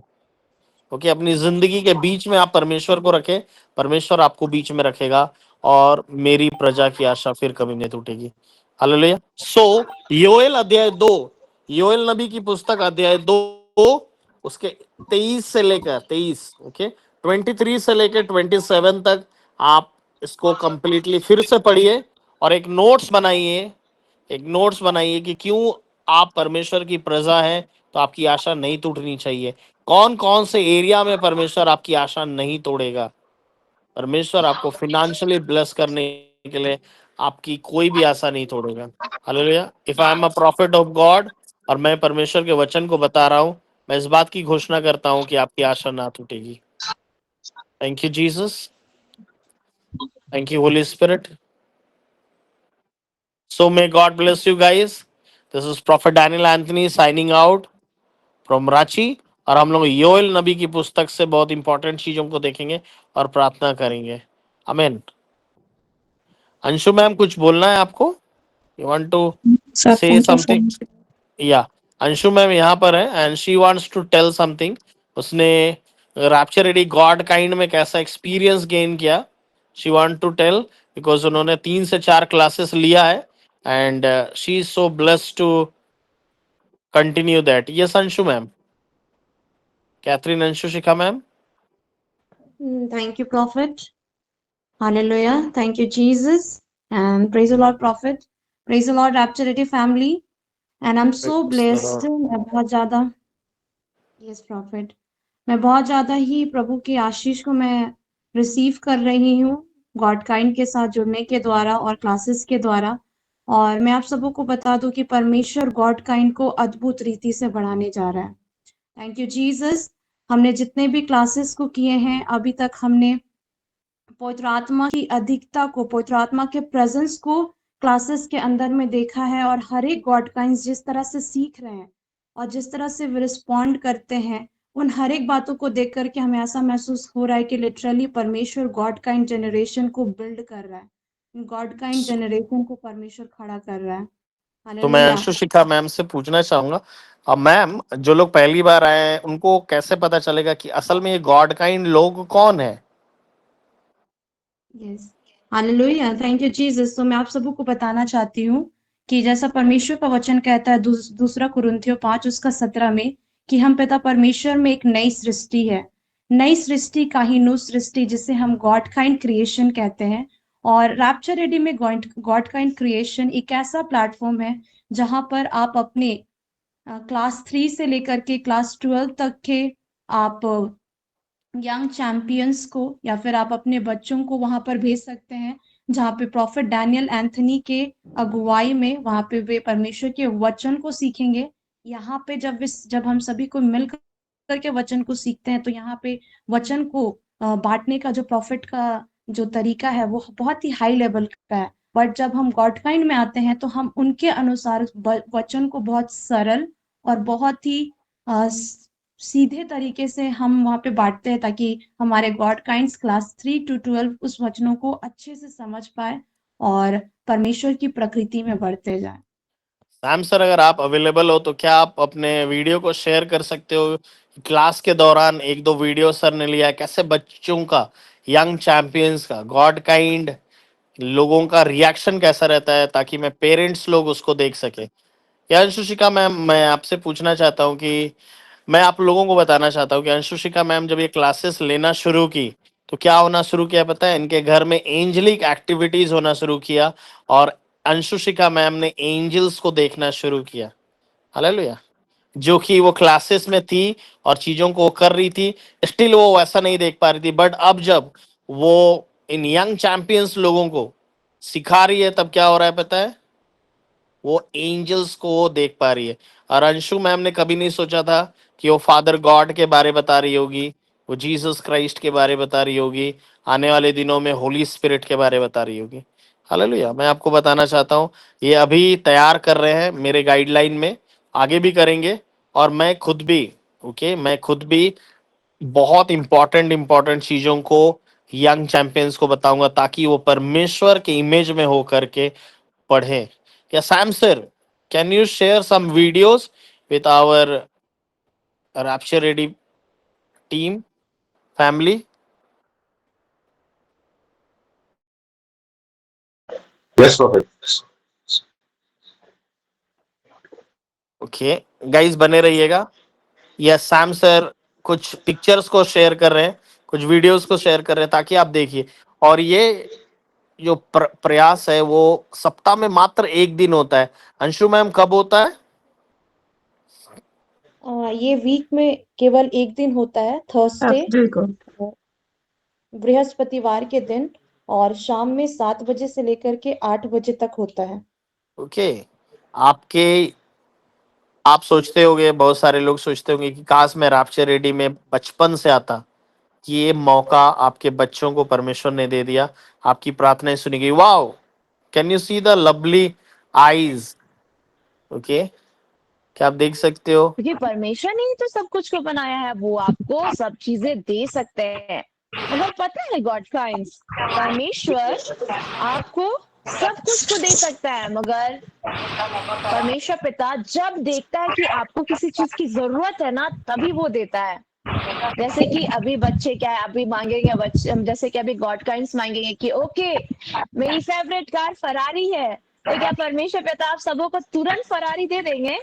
ओके, अपनी जिंदगी के बीच में आप परमेश्वर को रखें, परमेश्वर आपको बीच में रखेगा और मेरी प्रजा की आशा फिर कभी नहीं टूटेगी। हालेलुया। सो योएल अध्याय 2, योएल नबी की पुस्तक अध्याय 2, उसके 23 से लेकर 23, ओके, 23 से लेकर 27 तक आप इसको कंप्लीटली फिर से पढ़िए और एक नोट्स बनाइए, एक नोट्स बनाइए कि क्यों आप परमेश्वर की प्रजा हैं तो आपकी आशा नहीं टूटनी चाहिए। कौन कौन से एरिया में परमेश्वर आपकी आशा नहीं तोड़ेगा। परमेश्वर आपको फिनेंशियली ब्लेस करने के लिए आपकी कोई भी आशा नहीं तोड़ेगा। Hallelujah. If I am a prophet of God, और मैं परमेश्वर के वचन को बता रहा हूं, मैं इस बात की घोषणा करता हूं कि आपकी आशा ना टूटेगी। Thank you Jesus, thank you Holy Spirit. So may God bless you guys. This is prophet Daniel Anthony signing out from Ranchi, और हम लोग योएल नबी की पुस्तक से बहुत इंपॉर्टेंट चीजों को देखेंगे और प्रार्थना करेंगे। आमीन। अंशु मैम कुछ बोलना है आपको? यू वांट टू सर से thank you so something? Much. या अंशु मैम यहाँ पर है and she wants to tell something. उसने रैप्चर रेडी गॉड काइंड में कैसा एक्सपीरियंस गेन किया, she want to tell, because उन्होंने 3 से 4 क्लासेस लिया है and she is so blessed to continue that. Yes Anshu ma'am, Catherine Anshu Shikha ma'am. Thank you, Prophet. Hallelujah. Thank you, Jesus. And praise the Lord, Prophet. Praise the Lord, Rapturity family. And I'm so blessed. मैं बहुत ज़्यादा Yes, Prophet. मैं बहुत ज़्यादा ही प्रभु की आशीष को मैं रिसीव कर रही हूँ गॉड काइंड के साथ जुड़ने के द्वारा और क्लासेस के द्वारा। और मैं आप सबों को बता दूं कि परमेश्वर गॉड काइंड को अद्भुत रीति से बढ़ाने जा रहा है। Thank you Jesus. हमने जितने भी क्लासेस को किए हैं अभी तक हमने पवित्र आत्मा की अधिकता को, पवित्र आत्मा के प्रेजेंस को क्लासेस के अंदर में देखा है। और हर एक गॉड काइंड्स जिस तरह से सीख रहे हैं और जिस तरह से वे रिस्पॉन्ड करते हैं, उन हर एक बातों को देख करके हमें ऐसा महसूस हो रहा है कि लिटरली परमेश्वर गॉड काइंड जनरेशन को बिल्ड कर रहा है, गॉड काइंड जनरेशन को परमेश्वर खड़ा कर रहा है। तो मैं हालेलुया। अंशु शिखा मैम से पूछना चाहूंगा, अब मैम जो लोग पहली बार आए हैं उनको कैसे पता चलेगा कि असल में ये गॉड काइंड लोग कौन है? Yes, hallelujah, thank you Jesus. तो मैं आप सबको को बताना चाहती हूँ कि जैसा परमेश्वर का वचन कहता है दूसरा कुरिन्थियों 5 उसका 17 में कि हम पिता परमेश्वर में एक नई सृष्टि है, नई सृष्टि काहीनू सृष्टि जिसे हम गॉड काइंड क्रिएशन कहते हैं। और रैप्चर रेडी में गॉड काइंड क्रिएशन एक ऐसा प्लेटफॉर्म है जहां पर आप अपने क्लास 3 से लेकर के क्लास 12 तक के आप यंग चैंपियंस को या फिर आप अपने बच्चों को वहां पर भेज सकते हैं, जहाँ पे प्रॉफिट डैनियल एंथनी के अगुवाई में वहां पे वे परमेश्वर के वचन को सीखेंगे। यहाँ पे जब हम सभी को मिल करके वचन को सीखते हैं तो यहाँ पे वचन को बांटने का जो प्रॉफिट का जो तरीका है वो बहुत ही हाई लेवल का है। बट जब हम गॉड काइंड में आते हैं तो हम उनके अनुसार वचन को बहुत सरल और बहुत ही सीधे तरीके से हम वहाँ पे बांटते हैं ताकि हमारे गॉड काइंड्स क्लास 3 to 12 उस वचनों को अच्छे से समझ पाए और परमेश्वर की प्रकृति में बढ़ते जाए। सैम सर अगर आप अवेलेबल हो तो क्या आप अपने वीडियो को शेयर कर सकते हो? क्लास के दौरान 1-2 वीडियो सर ने लिया है, कैसे बच्चों का, यंग चैंपियंस का, गॉड काइंड लोगों का रिएक्शन कैसा रहता है, ताकि मैं पेरेंट्स लोग उसको देख सके। या अंशुशिका मैम, मैं आपसे पूछना चाहता हूँ कि मैं आप लोगों को बताना चाहता हूँ कि अंशुशिका मैम जब ये क्लासेस लेना शुरू की तो क्या होना शुरू किया पता है? इनके घर में एंजलिक एक्टिविटीज होना शुरू किया और अंशुशिका मैम ने एंजल्स को देखना शुरू किया। हालेलुया। जो कि वो क्लासेस में थी और चीजों को कर रही थी, स्टिल वो वैसा नहीं देख पा रही थी, बट अब जब वो इन यंग चैंपियंस लोगों को सिखा रही है तब क्या हो रहा है पता है? वो एंजल्स को वो देख पा रही है। और अंशु मैम ने कभी नहीं सोचा था कि वो फादर गॉड के बारे बता रही होगी, वो जीसस क्राइस्ट के बारे बता रही होगी, आने वाले दिनों में होली स्पिरिट के बारे बता रही होगी। हालेलुया। मैं आपको बताना चाहता हूँ ये अभी तैयार कर रहे हैं मेरे गाइडलाइन में, आगे भी करेंगे। और मैं खुद भी मैं खुद भी बहुत इंपॉर्टेंट चीजों को यंग चैंपियंस को बताऊंगा ताकि वो परमेश्वर के इमेज में हो करके पढ़े। या Sam sir, can you share some videos with our rapture ready team family? Yes, Prophet. Okay guys, बने रहिएगा। यस सैम सर कुछ पिक्चर्स को शेयर कर रहे हैं, कुछ वीडियोस को शेयर कर रहे हैं ताकि आप देखिए। और ये जो प्रयास है वो सप्ताह में मात्र 1 दिन होता है। अंशु मैम कब होता है? ये वीक में केवल एक दिन होता है, थर्सडे अप्रैल को। बृहस्पतिवार के दिन, और शाम में 7 बजे से लेकर के 8 बजे तक होता है। ओके आप सोचते होंगे, बहुत सारे लोग सोचते होंगे कि काश मैं रैप्चर रेडी में बचपन से आता, कि ये मौका आपके बच्चों को परमेश्वर ने दे दिया, आपकी प्रार्थनाएं सुनी गई। Wow, can you see the lovely eyes? Okay, क्या आप देख सकते हो? क्योंकि परमेश्वर ने ही तो सब कुछ को बनाया है, वो आपको सब चीजें दे सकते हैं। मगर पता है गॉड काइंड्स, परमेश्वर आपको सब कुछ को दे सकता है, मगर परमेश्वर पिता जब देखता है कि आपको किसी चीज की जरूरत है ना, तभी वो देता है। जैसे कि अभी बच्चे क्या है, अभी मांगेंगे बच्चे, जैसे कि अभी गॉड काइंड्स मांगेंगे कि ओके मेरी फेवरेट कार फरारी है, तो क्या परमेश्वर पिता आप सबों को तुरंत फरारी दे देंगे?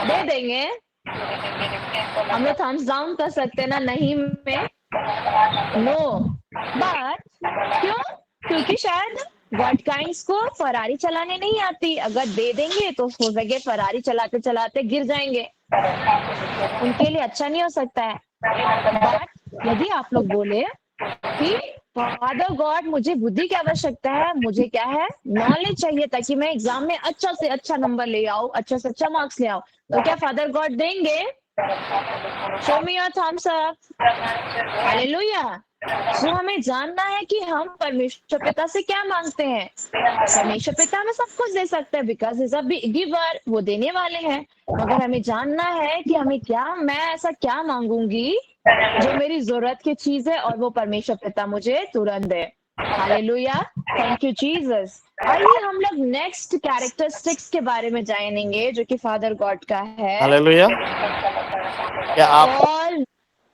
दे देंगे? हम लोग थम्स डाउन कर सकते हैं ना नहीं में? नो। बट क्यों? क्योंकि शायद गॉड काइंड्स को फरारी चलाने नहीं आती, अगर दे देंगे तो हो सके फरारी चलाते चलाते गिर जाएंगे, उनके लिए अच्छा नहीं हो सकता है। बट यदि आप लोग बोले कि फादर गॉड मुझे बुद्धि की आवश्यकता है, मुझे क्या है, नॉलेज चाहिए ताकि मैं एग्जाम में अच्छा से अच्छा नंबर ले आऊं, अच्छा से अच्छा मार्क्स ले आऊं, तो क्या फादर गॉड देंगे? Show me your thumbs up. Hallelujah. So हमें जानना है कि हम परमेश्वर पिता से क्या मांगते हैं। परमेश्वर पिता हमें सब कुछ दे सकते हैं, बिकॉज इज अ गिवर, वो देने वाले हैं। मगर हमें जानना है कि हमें क्या, मैं ऐसा क्या मांगूंगी जो मेरी जरूरत की चीज है और वो परमेश्वर पिता मुझे तुरंत दे। Hallelujah, thank you Jesus. आइए हम लोग नेक्स्ट कैरेक्टरिस्टिक्स के बारे में जानेंगे जो कि फादर गॉड का है। हालेलुया। और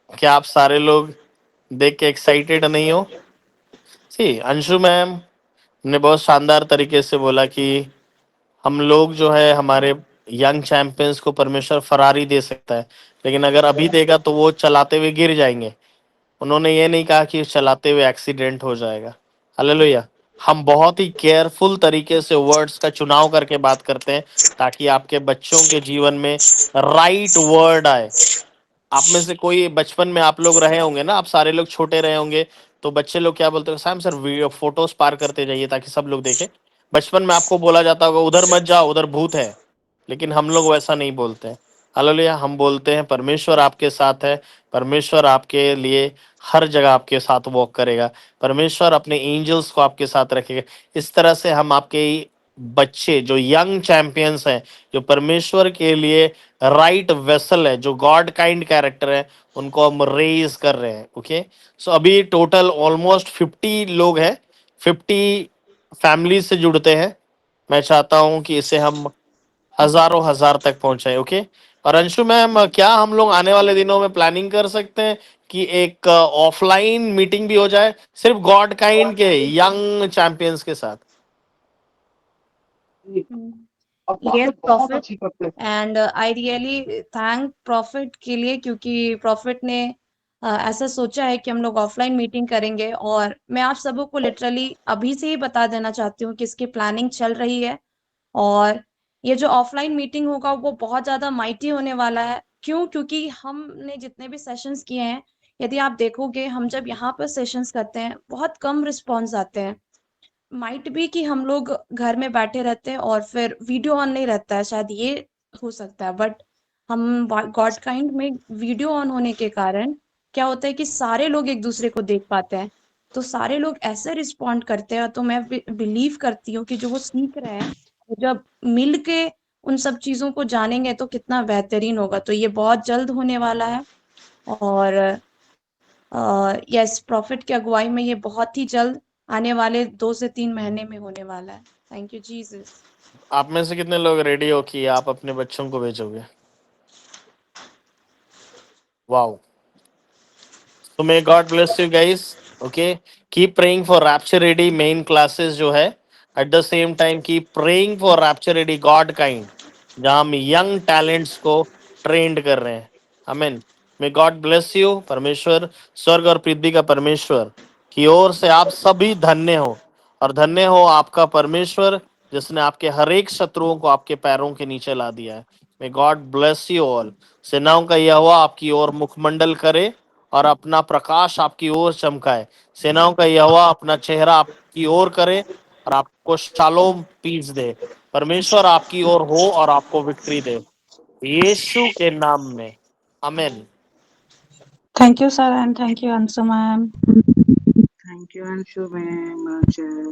क्या आप सारे लोग देख के एक्साइटेड नहीं हो? सी, अंशु मैम ने बहुत शानदार तरीके से बोला कि हम लोग जो है हमारे यंग चैंपियंस को परमेश्वर फरारी दे सकता है, लेकिन अगर अभी देगा तो वो चलाते हुए गिर जाएंगे। उन्होंने ये नहीं कहा कि चलाते हुए एक्सीडेंट हो जाएगा। हालेलुया। हम बहुत ही केयरफुल तरीके से वर्ड्स का चुनाव करके बात करते हैं ताकि आपके बच्चों के जीवन में राइट वर्ड आए। आप में से कोई बचपन में आप लोग रहे होंगे ना, आप सारे लोग छोटे रहे होंगे, तो बच्चे लोग क्या बोलते हैं, सैम सर वीडियो फोटोज पार करते जाइए ताकि सब लोग देखें। बचपन में आपको बोला जाता होगा उधर मत जाओ उधर भूत है, लेकिन हम लोग वैसा नहीं बोलते हैं। हालेलुया। हम बोलते हैं परमेश्वर आपके साथ है, परमेश्वर आपके लिए हर जगह आपके साथ वॉक करेगा, परमेश्वर अपने एंजल्स को आपके साथ रखेगा। इस तरह से हम आपके बच्चे जो यंग चैंपियंस हैं, जो परमेश्वर के लिए राइट वेसल है, जो गॉड काइंड कैरेक्टर है, उनको हम रेज कर रहे हैं। ओके, सो अभी टोटल ऑलमोस्ट 50 लोग हैं, 50 फैमिली से जुड़ते हैं। मैं चाहता हूं कि इसे हम हजारों हजार तक पहुंचाए। ओके, और अंशु मैम, क्या हम लोग आने वाले दिनों में प्लानिंग कर सकते हैं कि एक ऑफलाइन मीटिंग भी हो जाए सिर्फ गॉड काइंड के यंग चैंपियंस के साथ? Yes, prophet, and I really thank prophet के लिए, क्योंकि prophet ने ऐसा सोचा है कि हम लोग ऑफलाइन मीटिंग करेंगे। और मैं आप सबों को लिटरली अभी से ही बता देना चाहती हूँ कि इसकी प्लानिंग चल रही है, और ये जो ऑफलाइन मीटिंग होगा वो बहुत ज्यादा माइटी होने वाला है। क्यों? क्योंकि हमने जितने भी सेशंस किए हैं, यदि आप देखोगे, हम जब यहाँ पर सेशंस करते हैं बहुत कम रिस्पॉन्स आते हैं। माइट भी कि हम लोग घर में बैठे रहते हैं और फिर वीडियो ऑन नहीं रहता है, शायद ये हो सकता है। बट हम गॉड काइंड में वीडियो ऑन होने के कारण क्या होता है कि सारे लोग एक दूसरे को देख पाते हैं, तो सारे लोग ऐसे रिस्पॉन्ड करते हैं। तो मैं बिलीव करती हूँ कि जो वो सीख रहे हैं, वो जब मिल के उन सब चीजों को जानेंगे तो कितना बेहतरीन होगा। तो ये बहुत जल्द होने वाला है, और यस, प्रॉफिट की अगुवाई में ये बहुत ही जल्द आने वाले 2 से 3 महीने में होने वाला है। Thank you Jesus. आप में से कितने लोग रेडी हो कि आप अपने बच्चों को भेजोगे? वाओ, तो मे God bless you guys. Okay, keep praying for rapture ready main classes जो है, at the same time keep praying for rapture ready God kind, जहां हम यंग टैलेंट्स को ट्रेंड कर रहे हैं। आमीन। मे गॉड ब्लेस यू। परमेश्वर, स्वर्ग और पृथ्वी का परमेश्वर की ओर से आप सभी धन्य हो, और धन्य हो आपका परमेश्वर जिसने आपके हर एक शत्रुओं को आपके पैरों के नीचे ला दिया है। मे गॉड ब्लेस यू ऑल। सेनाओं का यहोवा आपकी ओर मुखमंडल करे और अपना प्रकाश आपकी ओर चमकाए। सेनाओं का यहोवा अपना चेहरा आपकी ओर करे और आपको शालोम पीस दे। परमेश्वर आपकी ओर हो और आपको विक्ट्री दे, यीशु के नाम में, आमीन। Thank you, sir, and thank you, Ansu ma'am. Thank you, Anshu ma'am, Archer.